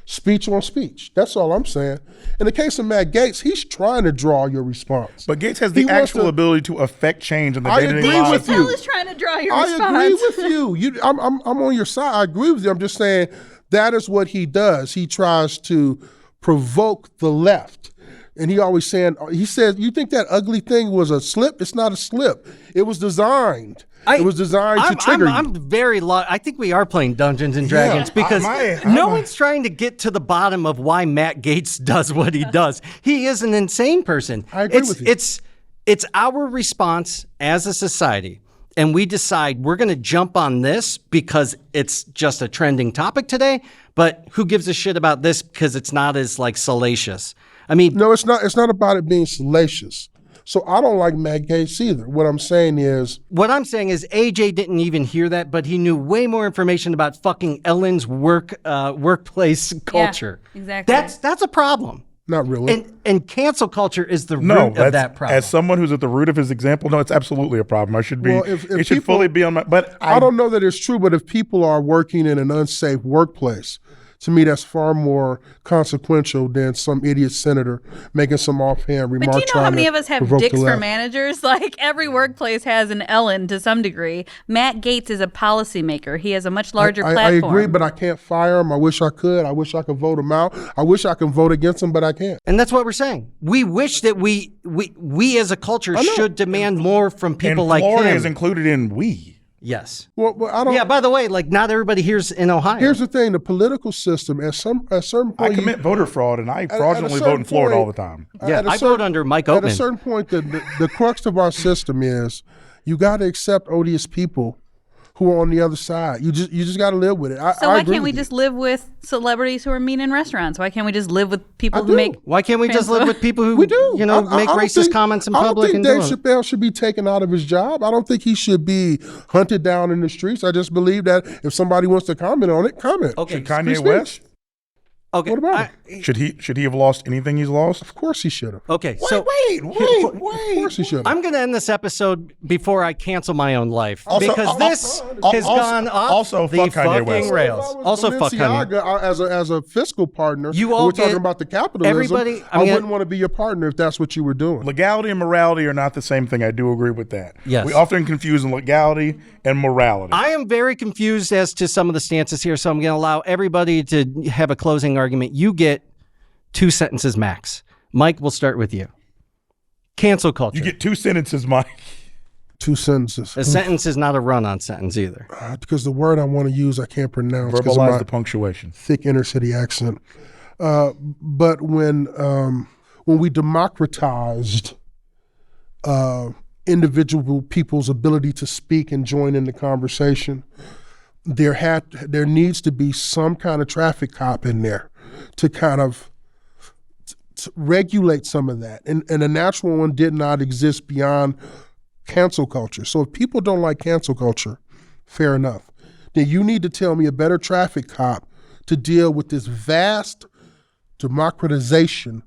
Speech on speech. That's all I'm saying. In the case of Matt Gaetz, he's trying to draw your response. But Gaetz has the actual ability to affect change in the day-to-day lives. I agree with you. is trying to draw your response. I agree with you. I'm on your side. I agree with you. I'm just saying that is what he does. He tries to provoke the left. And he says, you think that ugly thing was a slip? It's not a slip. It was designed. It was designed to trigger you. I think we are playing Dungeons and Dragons because no one's trying to get to the bottom of why Matt Gaetz does what he does. He is an insane person. I agree with you. It's our response as a society. And we decide we're going to jump on this because it's just a trending topic today. But who gives a shit about this because it's not as salacious? I mean, no, it's not. It's not about it being salacious. So I don't like Matt Gaetz either. What I'm saying is AJ didn't even hear that, but he knew way more information about fucking Ellen's workplace culture. Yeah, exactly. That's a problem. Not really. And cancel culture is the root of that problem. As someone who's at the root of his example, no, it's absolutely a problem. I should be. It should fully be on my. But I don't know that it's true. But if people are working in an unsafe workplace, to me, that's far more consequential than some idiot senator making some offhand remark. But do you know how many of us have dicks for managers? Like every workplace has an Ellen to some degree. Matt Gaetz is a policymaker. He has a much larger platform. I agree, but I can't fire him. I wish I could. I wish I could vote him out. I wish I could vote against him, but I can't. And that's what we're saying. We wish that we as a culture should demand more from people like him. Florida is included in we. Yes. Well, I don't. Yeah, by the way, like not everybody here's in Ohio. Here's the thing: the political system, at certain point, I commit voter fraud, and I fraudulently vote in Florida all the time. Yeah, I vote under Mike Oatman. At a certain point, the crux of our system is you got to accept odious people who are on the other side. You just got to live with it. So why can't we just live with celebrities who are mean in restaurants? Why can't we just live with people who make? Why can't we just live with people who we do? You know, make racist comments in public? I don't think Dave Chappelle should be taken out of his job. I don't think he should be hunted down in the streets. I just believe that if somebody wants to comment on it, comment. Okay, should Kanye West? Okay, what about it? Should he have lost anything he's lost? Of course he should have. Okay, Wait. Of course he should have. I'm going to end this episode before I cancel my own life because this has gone off the fuck Kanye fucking West. rails. Also, fuck Kanye. As a fiscal partner, You all we're talking get about the capitalism. everybody- I wouldn't want to be your partner if that's what you were doing. Legality and morality are not the same thing. I do agree with that. Yes. We often confuse legality and morality. I am very confused as to some of the stances here, so I'm going to allow everybody to have a closing argument. You get 2 sentences max. Mike, we'll start with you. Cancel culture. You get 2 sentences, Mike. 2 sentences. A sentence is not a run-on sentence either. Because the word I want to use I can't pronounce. 'Cause of Verbalize my the punctuation. thick inner city accent. But when we democratized individual people's ability to speak and join in the conversation, there needs to be some kind of traffic cop in there to kind of to regulate some of that. And a natural one did not exist beyond cancel culture. So if people don't like cancel culture, fair enough. Then you need to tell me a better traffic cop to deal with this vast democratization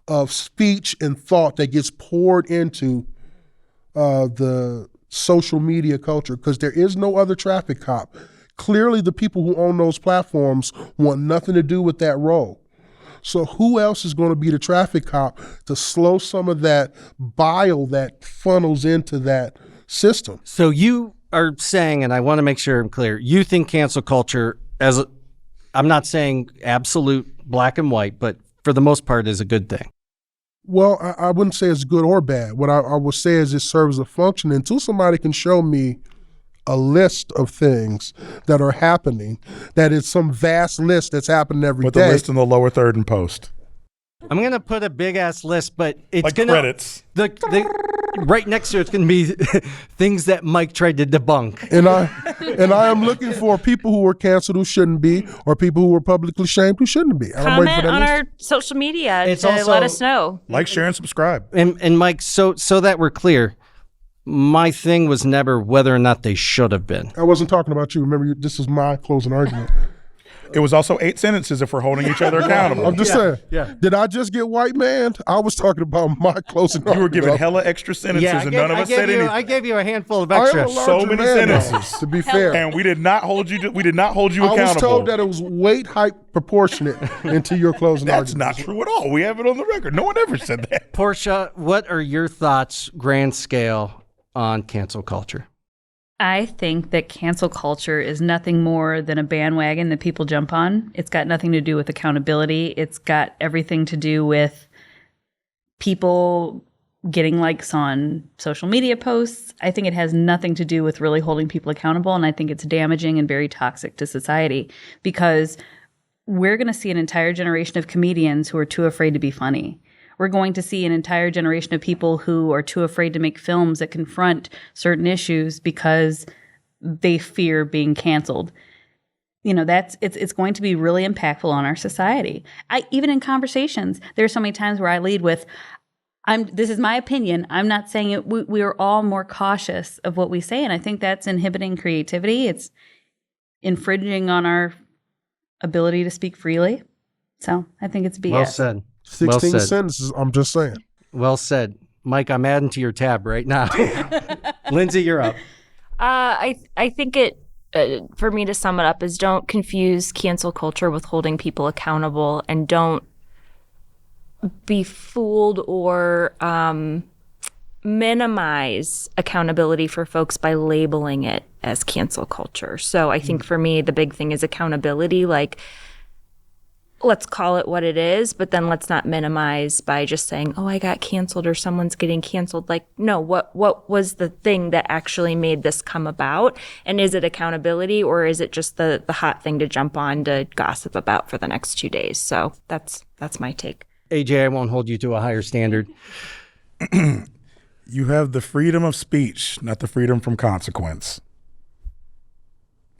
of speech and thought that gets poured into the social media culture, because there is no other traffic cop. Clearly the people who own those platforms want nothing to do with that role. So who else is going to be the traffic cop to slow some of that bile that funnels into that system? So you are saying, and I want to make sure I'm clear, you think cancel culture, I'm not saying absolute black and white, but for the most part is a good thing. Well, I wouldn't say it's good or bad. What I would say is it serves a function until somebody can show me a list of things that are happening, that is some vast list that's happening every day. Put the list in the lower third and post. I'm going to put a big ass list, but it's Like going to credits. Right next to it's going to be things that Mike tried to debunk. And I am looking for people who were canceled who shouldn't be, or people who were publicly shamed who shouldn't be. And I'm waiting Comment for that on list. our social media It's to also- let us know. Like, share, and subscribe. And Mike, so that we're clear, my thing was never whether or not they should have been. I wasn't talking about you. Remember, this is my closing argument. It was also 8 sentences if we're holding each other accountable. I'm just saying. yeah. Did I just get white man? I was talking about my closing You were argument. given hella extra sentences and none of us said anything. I gave you a handful of I am extra. a larger So many man, though, sentences. to be fair. And we did not hold you. We did not hold you I accountable. was told that it was weight height proportionate into your closing That's argument. not true at all. We have it on the record. No one ever said that. Portia, what are your thoughts, grand scale, on cancel culture? I think that cancel culture is nothing more than a bandwagon that people jump on. It's got nothing to do with accountability. It's got everything to do with people getting likes on social media posts. I think it has nothing to do with really holding people accountable. And I think it's damaging and very toxic to society, because we're going to see an entire generation of comedians who are too afraid to be funny. We're going to see an entire generation of people who are too afraid to make films that confront certain issues because they fear being canceled. You know, it's going to be really impactful on our society. Even in conversations, there's so many times where I lead with, this is my opinion. I'm not saying it. We are all more cautious of what we say, and I think that's inhibiting creativity. It's infringing on our ability to speak freely. So I think it's BS. Well said. 16 well said. sentences, I'm just saying. Well said. Mike, I'm adding to your tab right now. Lindsay, you're up. I think it, for me to sum it up, is don't confuse cancel culture with holding people accountable, and don't be fooled or minimize accountability for folks by labeling it as cancel culture. So I think for me, the big thing is accountability. Like, let's call it what it is, but then let's not minimize by just saying, oh, I got canceled or someone's getting canceled. Like, no, what was the thing that actually made this come about? And is it accountability, or is it just the hot thing to jump on to gossip about for the next 2 days? So that's my take. AJ, I won't hold you to a higher standard. You have the freedom of speech, not the freedom from consequence.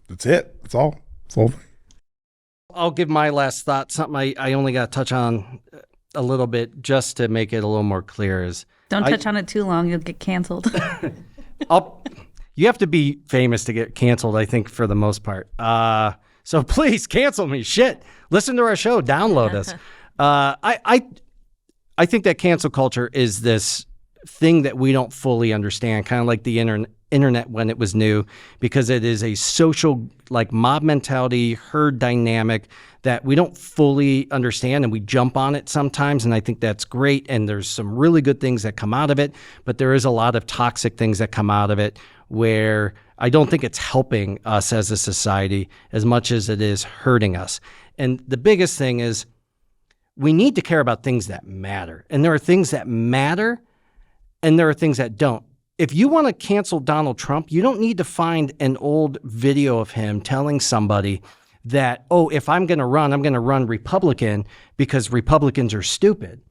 That's it. That's all. That's all. I'll give my last thought. Something I only got to touch on a little bit just to make it a little more clear is Don't touch on it too long. You'll get canceled. You have to be famous to get canceled, I think, for the most part. So please cancel me. Shit. Listen to our show. Download us. I think that cancel culture is this thing that we don't fully understand, kind of like the internet when it was new, because it is a social, like, mob mentality, herd dynamic that we don't fully understand, and we jump on it sometimes, and I think that's great, and there's some really good things that come out of it, but there is a lot of toxic things that come out of it where I don't think it's helping us as a society as much as it is hurting us. And the biggest thing is we need to care about things that matter, and there are things that matter and there are things that don't. If you want to cancel Donald Trump, you don't need to find an old video of him telling somebody that, oh, if I'm going to run Republican because Republicans are stupid.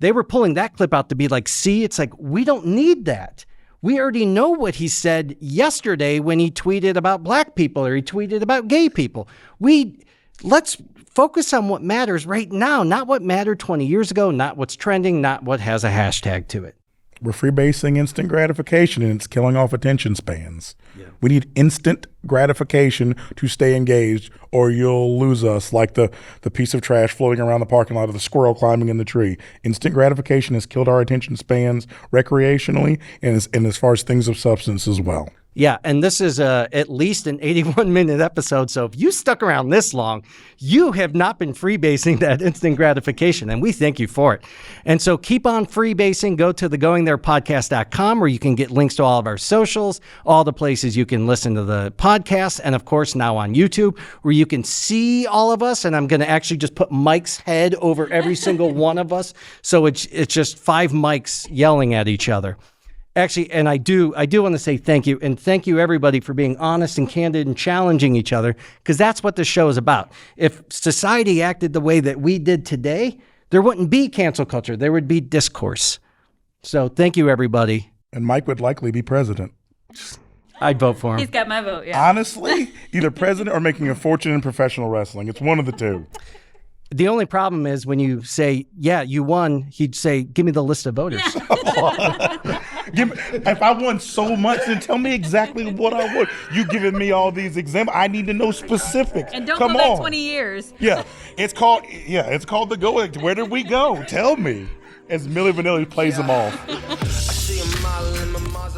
They were pulling that clip out to be like, see, it's like, we don't need that. We already know what he said yesterday when he tweeted about black people or he tweeted about gay people. Let's focus on what matters right now, not what mattered 20 years ago, not what's trending, not what has a hashtag to it. We're freebasing instant gratification, and it's killing off attention spans. Yeah. We need instant gratification to stay engaged, or you'll lose us, like the piece of trash floating around the parking lot or the squirrel climbing in the tree. Instant gratification has killed our attention spans recreationally and as far as things of substance as well. Yeah, and this is at least an 81-minute episode, so if you stuck around this long, you have not been freebasing that instant gratification, and we thank you for it. And so keep on freebasing. Go to thegoingtherepodcast.com where you can get links to all of our socials, all the places you can listen to the podcast, and of course now on YouTube where you can see all of us, and I'm going to actually just put Mike's head over every single one of us, so it's just 5 mics yelling at each other. Actually, and I do want to say thank you, and thank you everybody for being honest and candid and challenging each other, because that's what this show is about. If society acted the way that we did today, there wouldn't be cancel culture. There would be discourse. So thank you, everybody. And Mike would likely be president. I'd vote for him. He's got my vote, yeah. Honestly, either president or making a fortune in professional wrestling. It's one of the two. The only problem is when you say, yeah, you won, he'd say, give me the list of voters. If I won so much, then tell me exactly what I won. You giving me all these examples. I need to know specifics. And don't Come go back on. 20 years. Yeah, it's called the go. Where did we go? Tell me. As Milli Vanilli plays them off.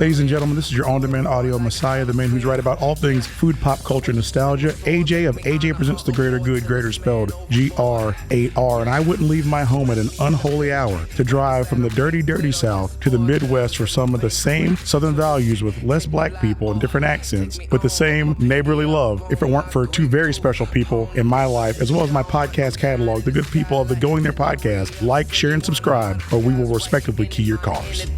Ladies and gentlemen, this is your on-demand audio messiah, the man who's right about all things food, pop culture, nostalgia. AJ of AJ Presents the Greater Good, greater spelled GR8R. And I wouldn't leave my home at an unholy hour to drive from the dirty, dirty South to the Midwest for some of the same Southern values with less black people and different accents, but the same neighborly love, if it weren't for 2 very special people in my life, as well as my podcast catalog, the good people of the Going There podcast. Like, share, and subscribe, or we will respectively key your cars.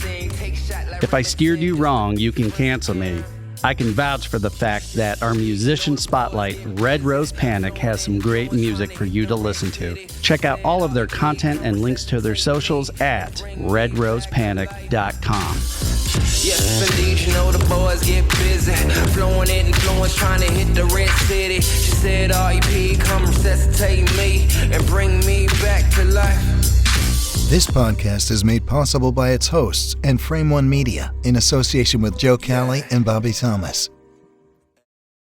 If I steered you wrong, you can cancel me. I can vouch for the fact that our musician spotlight, Red Rose Panic, has some great music for you to listen to. Check out all of their content and links to their socials at redrosepanic.com. Yes, indeed, you know the boys get busy. Flowing in influence, trying to hit the red city. She said, REP, come resuscitate me and bring me back to life. This podcast is made possible by its hosts and Frame One Media in association with Joe Cali and Bobby Thomas.